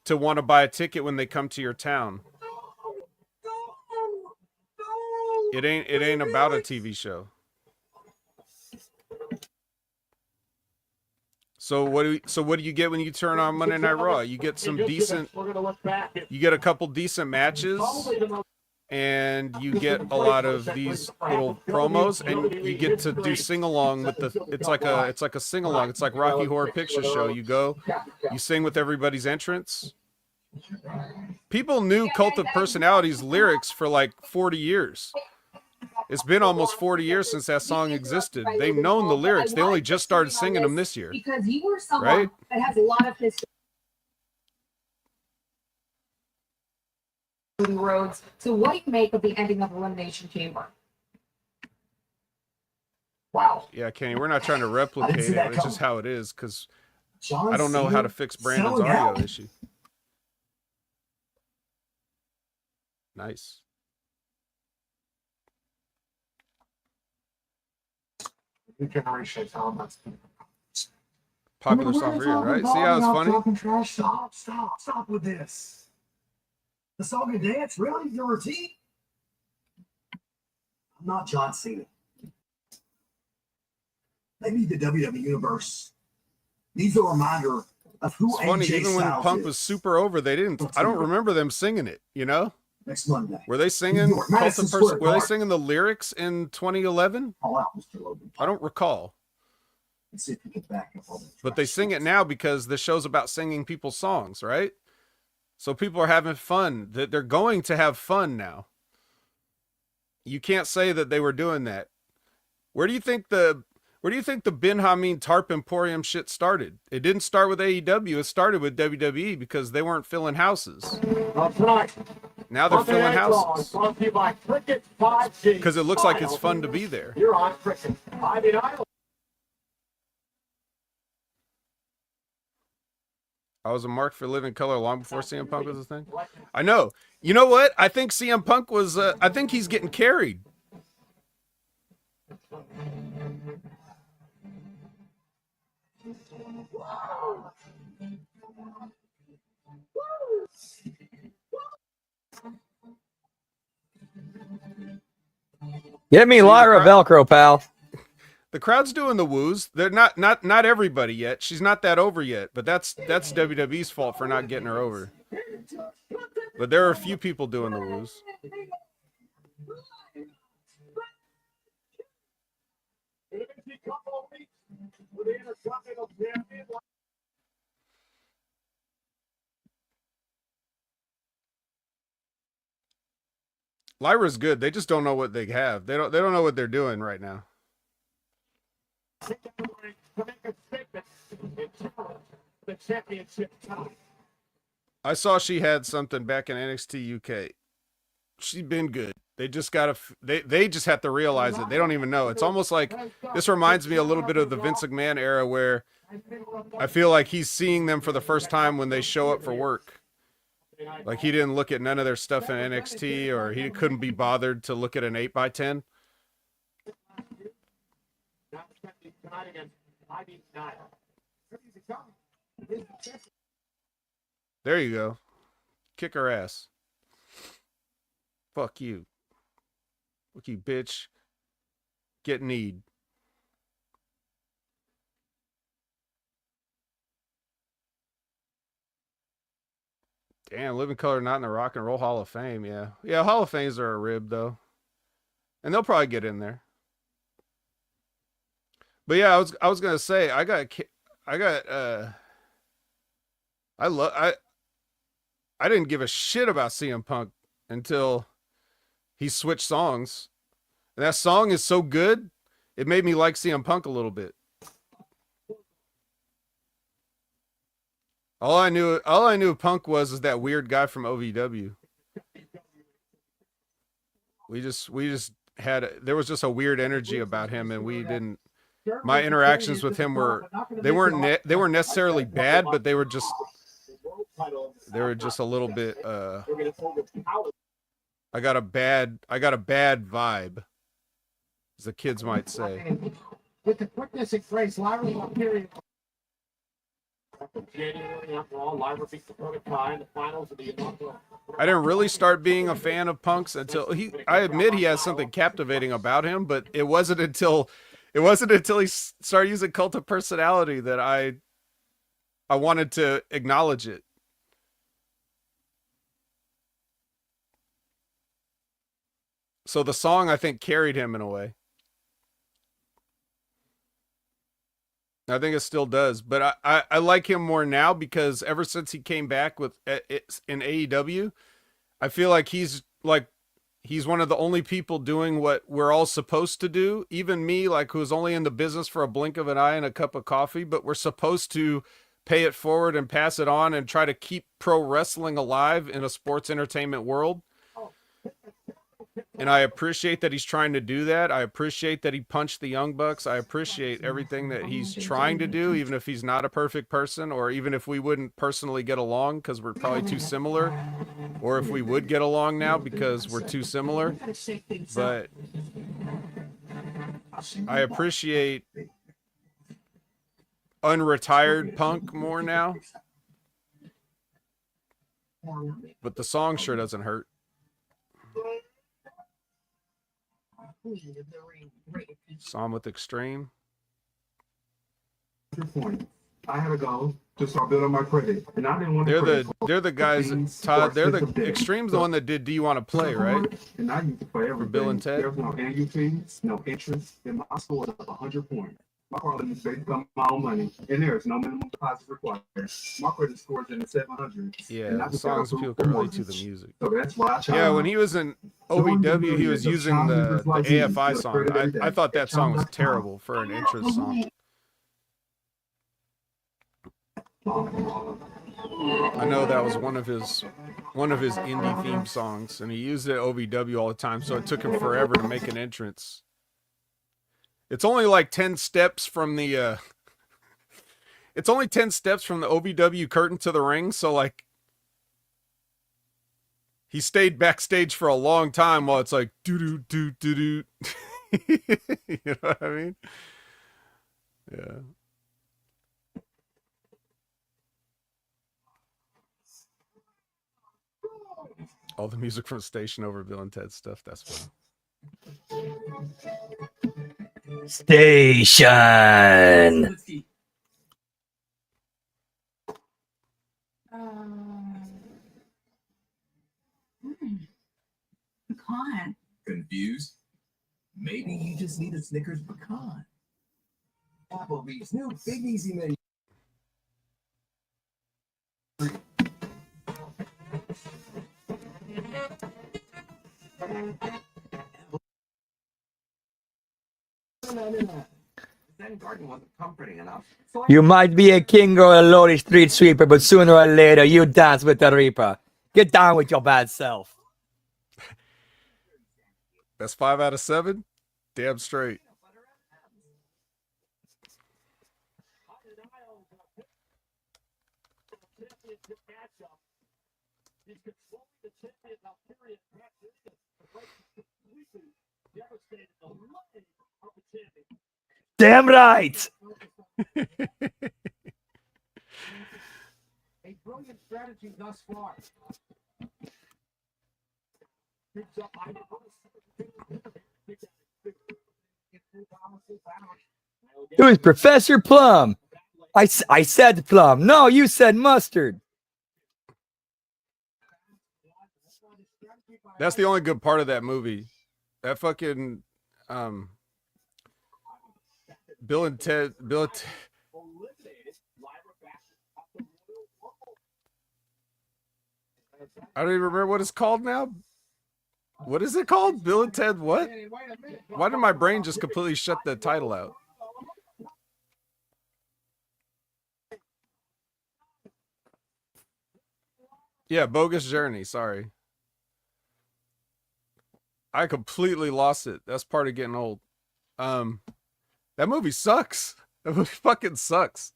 to want to buy a ticket when they come to your town. It ain't about a TV show. So what do you get when you turn on Monday Night Raw? You get some decent, you get a couple decent matches, and you get a lot of these little promos, and you get to do sing-along with it's like a sing-along. It's like Rocky Horror Picture Show. You go, you sing with everybody's entrance. People knew Cult of Personality's lyrics for like 40 years. It's been almost 40 years since that song existed. They've known the lyrics. They only just started singing them this year. Because you were someone that has a lot of history. Roads. So what do you make of the ending of Elimination Chamber? Wow. Yeah, Kenny, we're not trying to replicate it. It's just how it is, because I don't know how to fix Brandon's audio issue. Nice. New generation elements. Popular song for you, right? See how it's funny? Stop with this. The song and dance, really? Your routine? I'm not John Cena. Maybe the WWE Universe needs a reminder of who It's funny, AJ even when Styles Punk is. was super over, they didn't. I don't remember them singing it, you know? Next Monday. Were they singing New York, Madison Square Were they Garden. singing the lyrics in 2011? All out, Mr. Logan. I don't recall. Let's see if we get back up all the But they sing it now because the show's about singing people's songs, right? So people are having fun. They're going to have fun now. You can't say that they were doing that. Where do you think the Ben Hameen Tarp Emporium shit started? It didn't start with AEW. It started with WWE because they weren't filling houses. tonight. Now they're filling houses Brought to you by Cricket 5G. because it looks like it's fun to be there. You're on Cricket. I mean, I was a mark for Living Color long before CM Punk was a thing. I know. You know what? I think CM Punk was. I think he's getting carried. Get me See, the Lyra crowd- Velcro, pal. The crowd's doing the woos. They're not everybody yet. She's not that over yet, but that's WWE's fault for not getting her over. But there are a few people doing the woos. Lyra's good. They just don't know what they have. They don't know what they're doing right now. The championship time. I saw she had something back in NXT UK. She's been good. They just gotta. They just have to realize it. They don't even know. It's almost like this reminds me a little bit of the Vince McMahon era, where I feel like he's seeing them for the first time when they show up for work. Like he didn't look at none of their stuff in NXT, or he couldn't be bothered to look at an 8x10. There you go. Kick her ass. Fuck you. Fuck you, bitch. Get kneed. Damn, Living Color not in the Rock and Roll Hall of Fame, yeah. Yeah, Hall of Fames are a rib, though. And they'll probably get in there. But yeah, I was gonna say, I didn't give a shit about CM Punk until he switched songs. And that song is so good, it made me like CM Punk a little bit. All I knew of Punk was that weird guy from OVW. We just had there was just a weird energy about him, and we didn't. My interactions with him they weren't necessarily bad, but they were just a little bit. I got a bad vibe, as the kids might say. With the quickness and grace, Lyra will appear January. After all, Lyra beat Dakota Kai in the finals of the inaugural. I didn't really start being a fan of Punk's until I admit he has something captivating about him, but it wasn't until he started using Cult of Personality that I wanted to acknowledge it. So the song, I think, carried him in a way. I think it still does, but I like him more now because ever since he came back with in AEW, I feel like he's one of the only people doing what we're all supposed to do. Even me, like, who's only in the business for a blink of an eye and a cup of coffee, but we're supposed to pay it forward and pass it on and try to keep pro wrestling alive in a sports entertainment world. And I appreciate that he's trying to do that. I appreciate that he punched the Young Bucks. I appreciate everything that he's trying to do, even if he's not a perfect person, or even if we wouldn't personally get along because we're probably too similar, or if we would get along now because we're too similar. But I appreciate unretired Punk more now. But the song sure doesn't hurt. Psalm with Extreme. I had a goal to start building my credit, and I didn't want to. They're the guys. Todd, they're the Extreme's the one that did Do You Want to Play, right? And I used to play everything. For Bill and Ted. There's no annual fees, no interest, and my score is 100 points. My parlay is based on my own money, and there is no minimum deposit required. My credit score is in the 700s. Yeah, the songs people can relate to the music. So that's why Yeah, when he was in OVW, he was using the AFI song. I thought that song was terrible for an interest song. I know that was one of his indie theme songs, and he used it at OVW all the time, so it took him forever to make an entrance. It's only like 10 steps from the it's only 10 steps from the OVW curtain to the ring, so like he stayed backstage for a long time while it's like doo doo doo doo doo. You know what I mean? Yeah. All the music from Station over Bill and Ted stuff. That's fun. Station. Pecan. Confused? Maybe you just need a Snickers pecan. Applebee's new Big Easy menu. Zen garden wasn't comforting enough. You might be a king or a lowly street sweeper, but sooner or later you dance with the Reaper. Get down with your bad self. That's 5 out of 7. Damn straight. Damn right. A brilliant strategy thus far. It was Professor Plum. I said Plum. No, you said mustard. That's the only good part of that movie. That fucking Bill and Ted. I don't even remember what it's called now. What is it called? Bill and Ted what? Why did my brain just completely shut the title out? Yeah, Bogus Journey. Sorry. I completely lost it. That's part of getting old. That movie sucks. That movie fucking sucks.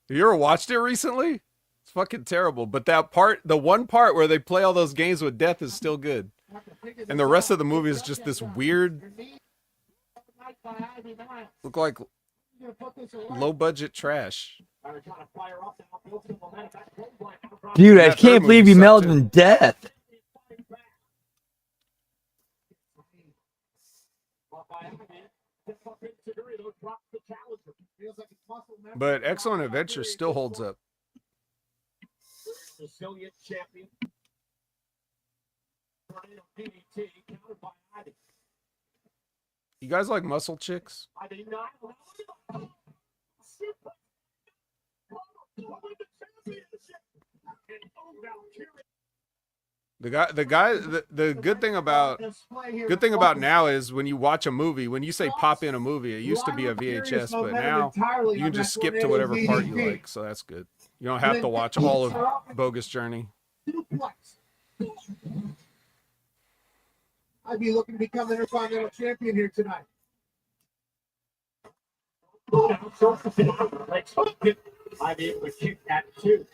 Have you ever watched it recently? It's fucking terrible. But that part, the one part where they play all those games with death is still good. And the rest of the movie is just this weird, look like low budget trash. Dude, I That third can't believe movie you sucked, melded too. in death. But Excellent Adventure still holds up. Resilient champion. You guys like muscle chicks? The good thing about now is when you watch a movie, when you say pop in a movie, it used to be a VHS, but now you can just skip to whatever part you like, so that's good. You don't have to watch all of Bogus Journey. I'd be looking to become the Intercontinental Champion here tonight. I'd be able to kick that too.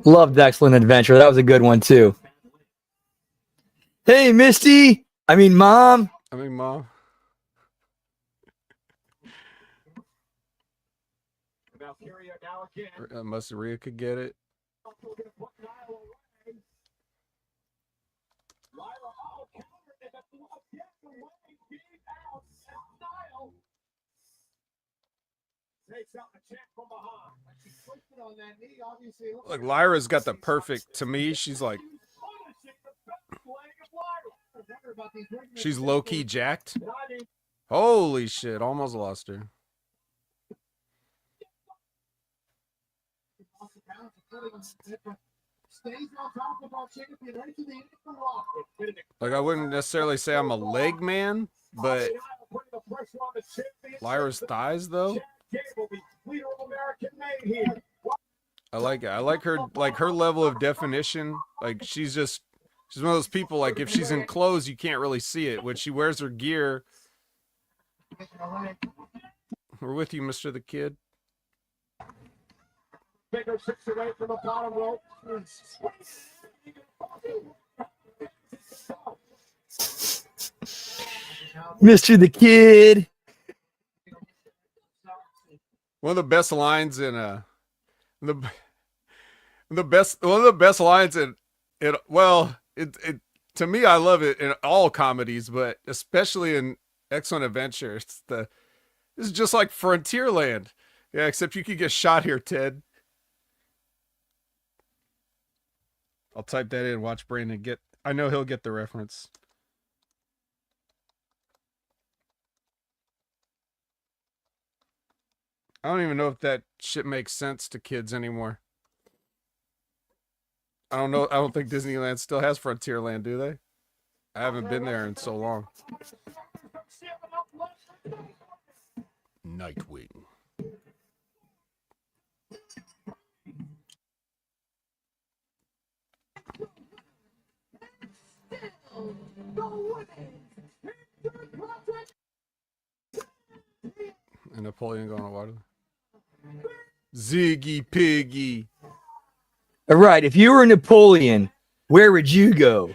Loved Excellent Adventure. That was a good one too. Hey, Misty. Mom. Mom. Maria could get it. Like Lyra's got the perfect, to me, she's like, she's low-key jacked. Holy shit, almost lost her. Like, I wouldn't necessarily say I'm a leg man, but Lyra's thighs, though. I like it. I like her level of definition. Like, she's one of those people, like, if she's in clothes, you can't really see it. When she wears her gear, we're with you, Mr. the Kid. Bigger 6 away from the bottom rope. Mr. the Kid. One of the best lines in the best one of the best lines in it. Well, it to me, I love it in all comedies, but especially in Excellent Adventure. This is just like Frontierland. Yeah, except you could get shot here, Ted. I'll type that in. Watch Brandon get. I know he'll get the reference. I don't even know if that shit makes sense to kids anymore. I don't know. I don't think Disneyland still has Frontierland, do they? I haven't been there in so long. Nightwing. And Napoleon going to water. Ziggy Piggy. All right, if you were Napoleon, where would you go?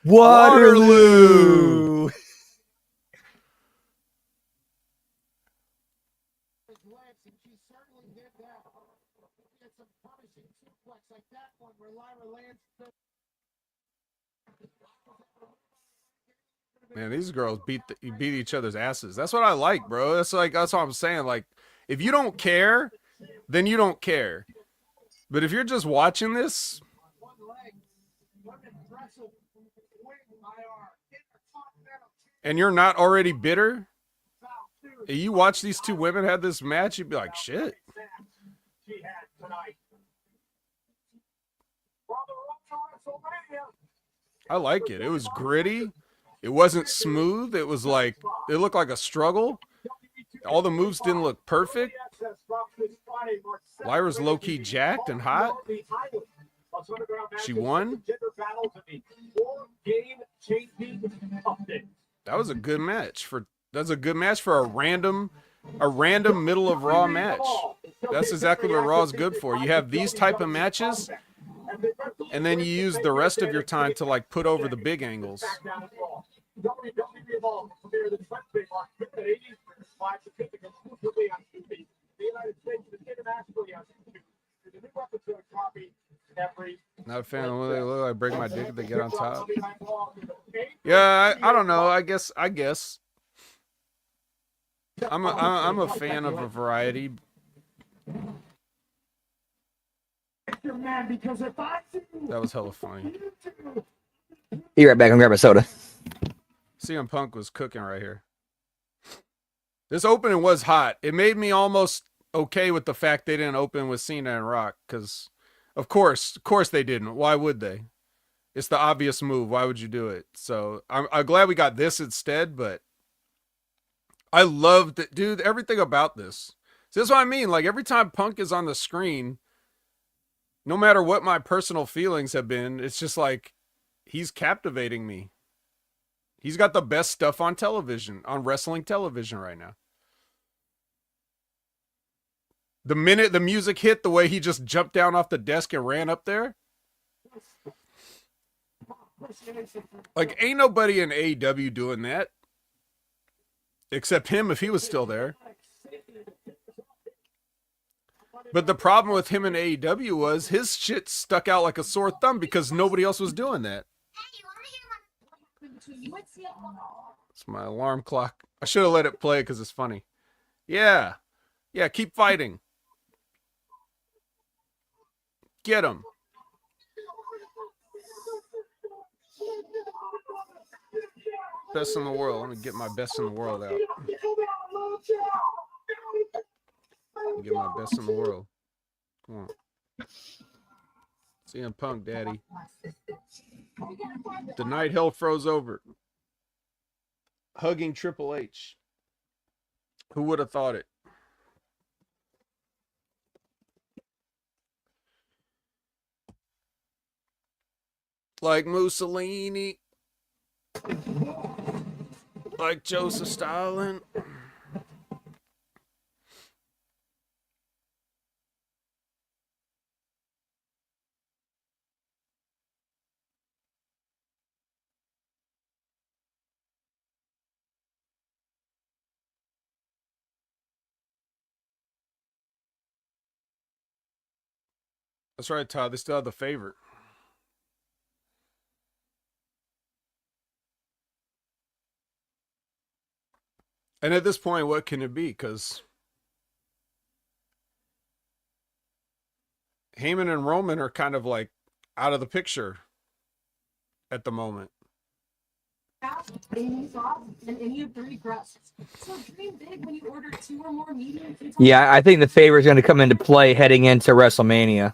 Waterloo. Man, these girls beat each other's asses. That's what I like, bro. That's what I'm saying. Like, if you don't care, then you don't care. But if you're just watching this, and you're not already bitter, and you watch these two women have this match, you'd be like, shit. I like it. It was gritty. It wasn't smooth. It was like, it looked like a struggle. All the moves didn't look perfect. Lyra's low-key jacked and hot. She won. That was a good match for a random middle of Raw match. That's exactly what Raw is good for. You have these type of matches, and then you use the rest of your time to like put over the big angles. Not a fan of when they look like break my dick if they get on top. Yeah, I don't know. I guess I'm a fan of a variety. That was hella funny. Be right back. I'm grabbing a soda. CM Punk was cooking right here. This opening was hot. It made me almost okay with the fact they didn't open with Cena and Rock, because of course they didn't. Why would they? It's the obvious move. Why would you do it? So I'm glad we got this instead, but I loved it, dude, everything about this. So that's what I mean. Like, every time Punk is on the screen, no matter what my personal feelings have been, it's just like, he's captivating me. He's got the best stuff on television, on wrestling television right now. The minute the music hit, the way he just jumped down off the desk and ran up there. Like, ain't nobody in AEW doing that. Except him if he was still there. But the problem with him in AEW was his shit stuck out like a sore thumb because nobody else was doing that. It's my alarm clock. I should have let it play because it's funny. Yeah. Yeah, keep fighting. Get him. Best in the world. Let me get my best in the world out. Get my best in the world. Come on. CM Punk, daddy. The night hell froze over. Hugging Triple H. Who would have thought it? Like Mussolini. Like Joseph Stalin. That's right, Todd. They still have the favorite. And at this point, what can it be? Because Heyman and Roman are kind of like out of the picture at the moment. And you have 3 crusts. So dream big when you order 2 or more medium. Yeah, I think the favor is going to come into play heading into WrestleMania.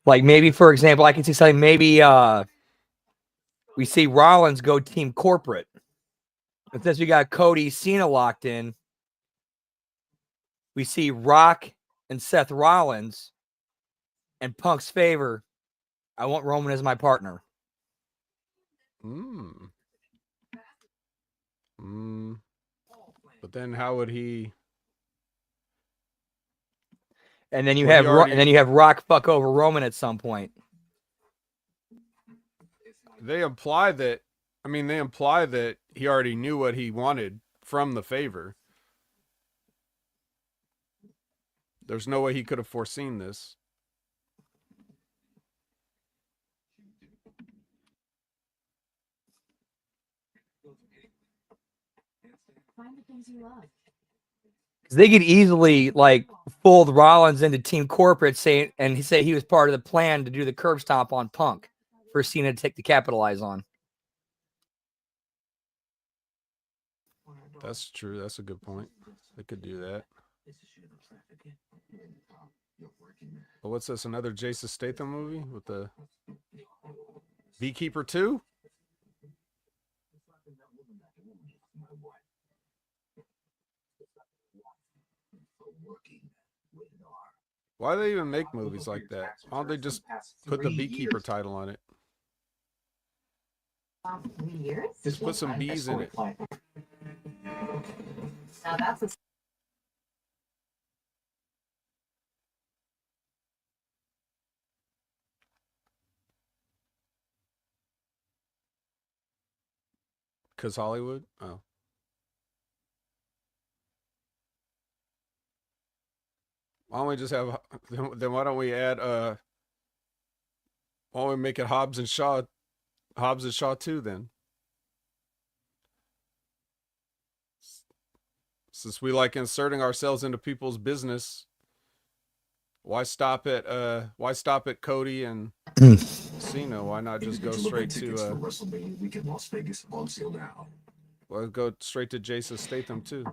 Like maybe, for example, I can see something. Maybe we see Rollins go team corporate. But since we got Cody Cena locked in, we see Rock and Seth Rollins and Punk's favor. I want Roman as my partner. But then how would he? And then you have Rock fuck over Roman at some point. They imply that. I mean, they imply that he already knew what he wanted from the favor. There's no way he could have foreseen this. Find the things you love. They could easily like fold Rollins into Team Corporate, say he was part of the plan to do the curb stomp on Punk for Cena to capitalize on. That's true. That's a good point. They could do that. But what's this? Another Jason Statham movie with the Beekeeper 2? Why do they even make movies like that? Why don't they just put the Beekeeper title on it? 3 years? Just put some bees in it. Now that's a Because Hollywood? Oh. Why don't we just have, then why don't we add, why don't we make it Hobbs and Shaw 2 then? Since we like inserting ourselves into people's business, why stop at Cody and Cena? Why not just go straight to WrestleMania weekend Las Vegas on sale now. Well, go straight to Jason Statham too.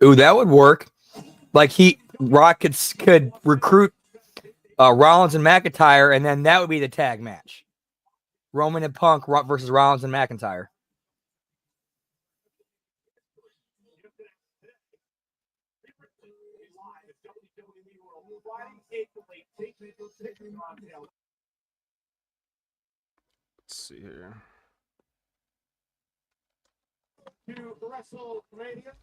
Ooh, that would work. Like Rock could recruit Rollins and McIntyre, and then that would be the tag match. Roman and Punk versus Rollins and McIntyre. Let's see here. To WrestleMania,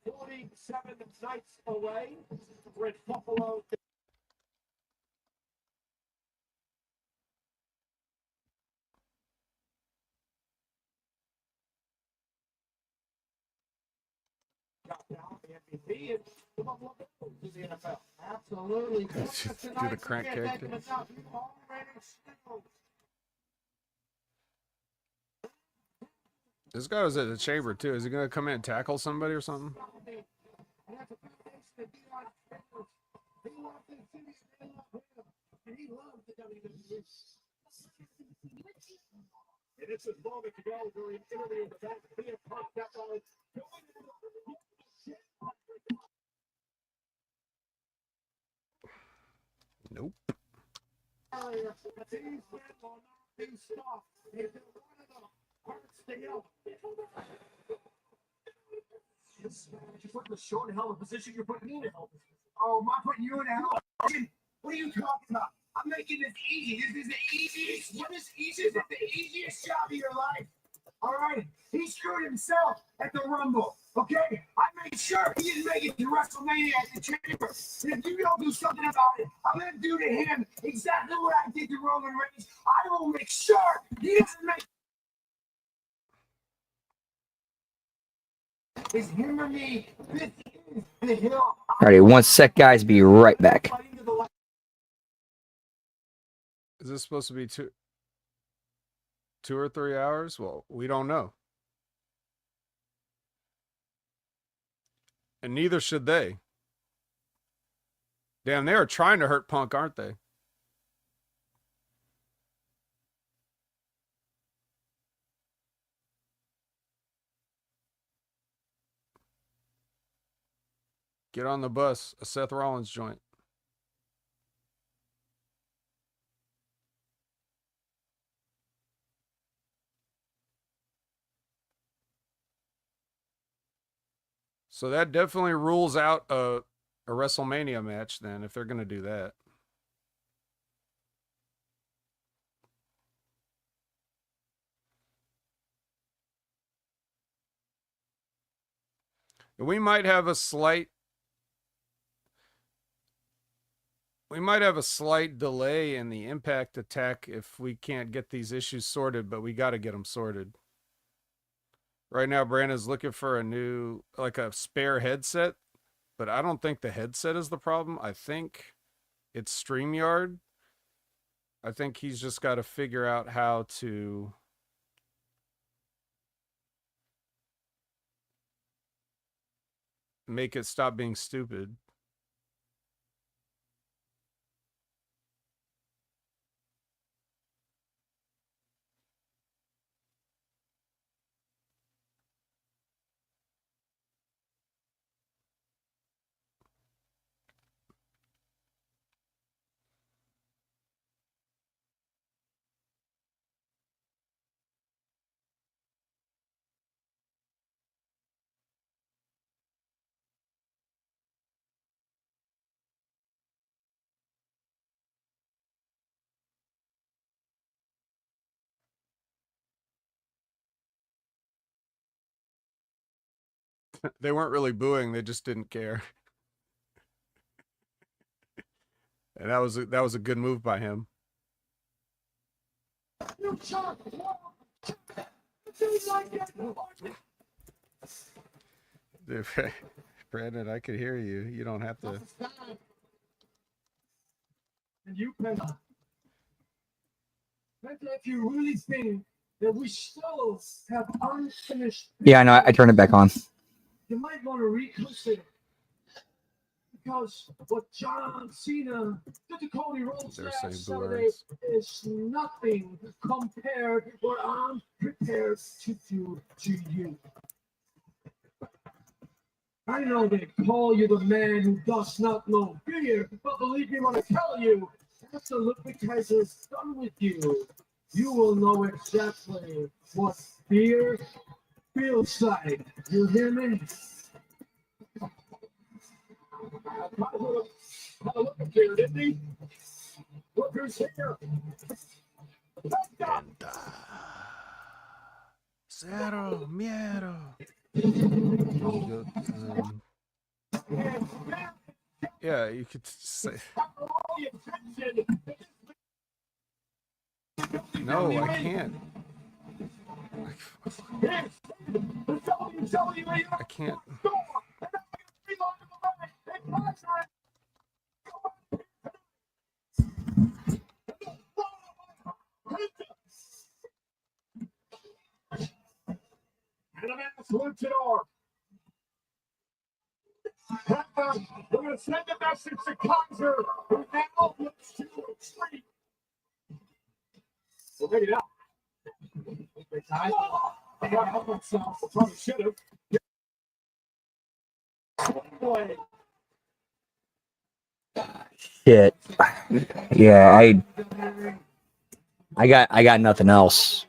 47 nights away. We're in Buffalo. Absolutely. Do the crank character. This guy was at the chamber too. Is he gonna come in and tackle somebody or something? And it's a moment to go during an interview with that being pumped up on. Nope. You're putting the show in a hell of a position. You're putting me in a hell of a position. Oh, am I putting you in a hell of a position? What are you talking about? I'm making this easy. This is the easiest. What is easy? This is the easiest job of your life. All right. He screwed himself at the Rumble. Okay? I made sure he didn't make it to WrestleMania at the chamber. And if you don't do something about it, I'm going to do to him exactly what I did to Roman Reigns. I will make sure he doesn't make It's him or me. This is the hill Alrighty, one sec, guys. Be right back. Is this supposed to be 2 or 3 hours? Well, we don't know. And neither should they. Damn, they are trying to hurt Punk, aren't they? Get on the bus. A Seth Rollins joint. So that definitely rules out a WrestleMania match then, if they're going to do that. We might have a slight delay in the Impact attack if we can't get these issues sorted, but we got to get them sorted. Right now, Brandon's looking for a new, like a spare headset, but I don't think the headset is the problem. I think it's StreamYard. I think he's just got to figure out how to make it stop being stupid. They weren't really booing, they just didn't care. And that was a good move by him. Dude, Brandon, I could hear you. You don't have to. And you can. If you really think that we still have unfinished, Yeah, I know. I turned it back on. you might want to reconsider. Because what John Cena did to Cody Rhodes last Saturday is nothing compared to what I'm prepared to do to you. I know they call you the man who does not know fear, but believe me when I tell you, after Ludwig Kaiser's done with you, you will know exactly what fear feels like. You hear me? Have a look at here, didn't he? Look who's here. Cero miedo. Yeah, you could say. No, I can't. I can't. And a man's luchador. We're going to send a message to Kaiser, who now looks to retreat. We're ready now. I got to help himself. Probably should have. Shit. Yeah, I got nothing else.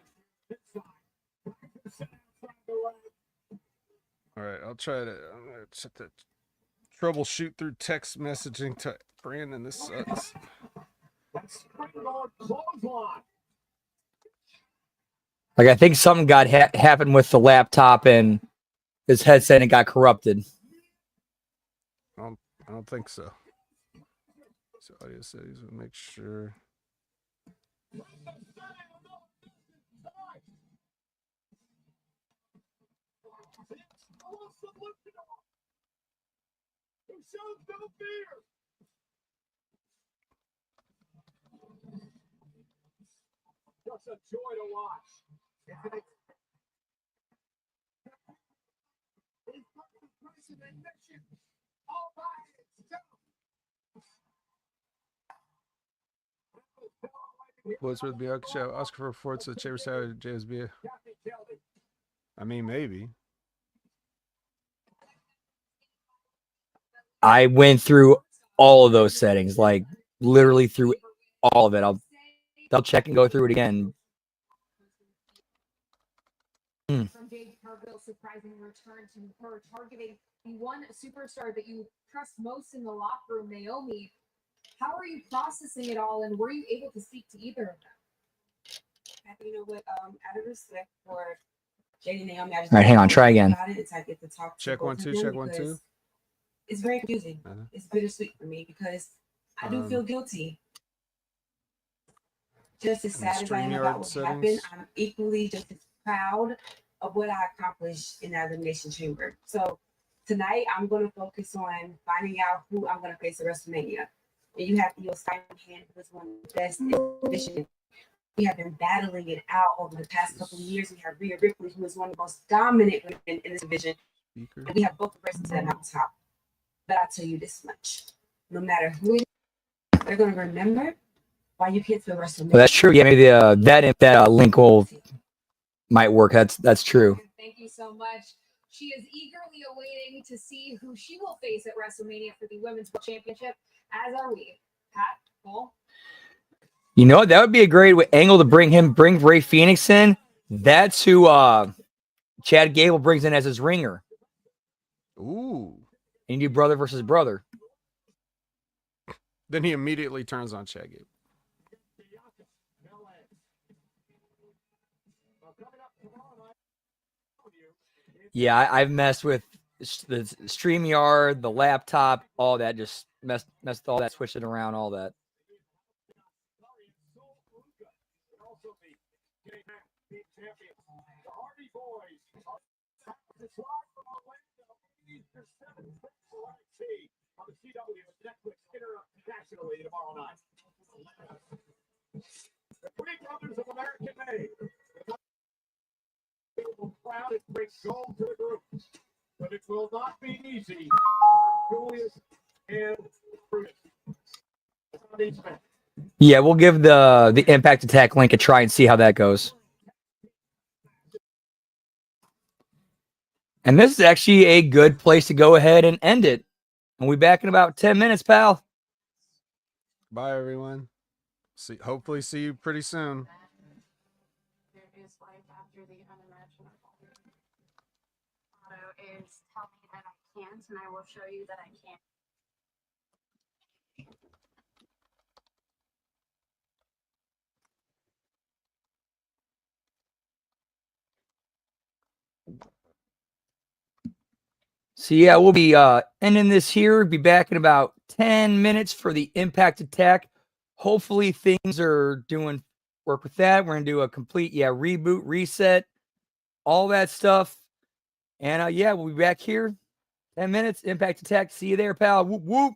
All right, I'll try to. I'm gonna set the troubleshoot through text messaging to Brandon. This sucks. Like, I think something got happened with the laptop and his headset and it got corrupted. I don't think so. So audio settings will make sure. who shows no fear. Just a joy to watch. He's got the person in mission. All by himself. What's with Bianca show? Oscar for Forza, the Chamber Saturday, JSB. I mean, maybe. I went through all of those settings, like literally through all of it. I'll check and go through it again. From Jade Cargill's surprising return to her targeting the one superstar that you trust most in the locker room, Naomi. How are you processing it all, and were you able to speak to either of them? You know what? Out of respect for Jade and Naomi, I just All right, hang on, try again. about it until I get to talk to Check both 1 of 2, them check 1 2. because it's very confusing. It's bittersweet for me because I do feel guilty. Just as sad as I am about what happened, I'm equally just as proud of what I accomplished in that elimination chamber. So tonight, I'm going to focus on finding out who I'm going to face at WrestleMania. And you have Io Sky in hand, who is one of the best in the division. We have been battling it out over the past couple of years. We have Rhea Ripley, who is one of the most dominant women in this division. And we have both races at the top. But I'll tell you this much. No matter who it is, they're going to remember why you can't feel WrestleMania. Well, that's true. Yeah, maybe that link might work. That's true. Thank you so much. She is eagerly awaiting to see who she will face at WrestleMania for the Women's World Championship, as are we. Pat, Cole? You know, that would be a great angle to bring Ray Phoenix in. That's who Chad Gable brings in as his ringer. Ooh. And you do brother versus brother. Then he immediately turns on Chad Gable. Yeah, I've messed with the StreamYard, the laptop, all that. Just messed all that, switched it around, all that. The Three Brothers of American Made. Proud and bring gold to the group, but it will not be easy. Julius and Brutus. Yeah, we'll give the Impact Attack link a try and see how that goes. And this is actually a good place to go ahead and end it. And we'll be back in about 10 minutes, pal. Bye, everyone. Hopefully see you pretty soon. There is life after the unimaginable. Motto is tell me that I can't, and I will show you that I can. So yeah, we'll be ending this here. Be back in about 10 minutes for the Impact Attack. Hopefully things are doing work with that. We're gonna do a complete reboot, reset, all that stuff. And we'll be back here 10 minutes. Impact Attack. See you there, pal. Whoop whoop.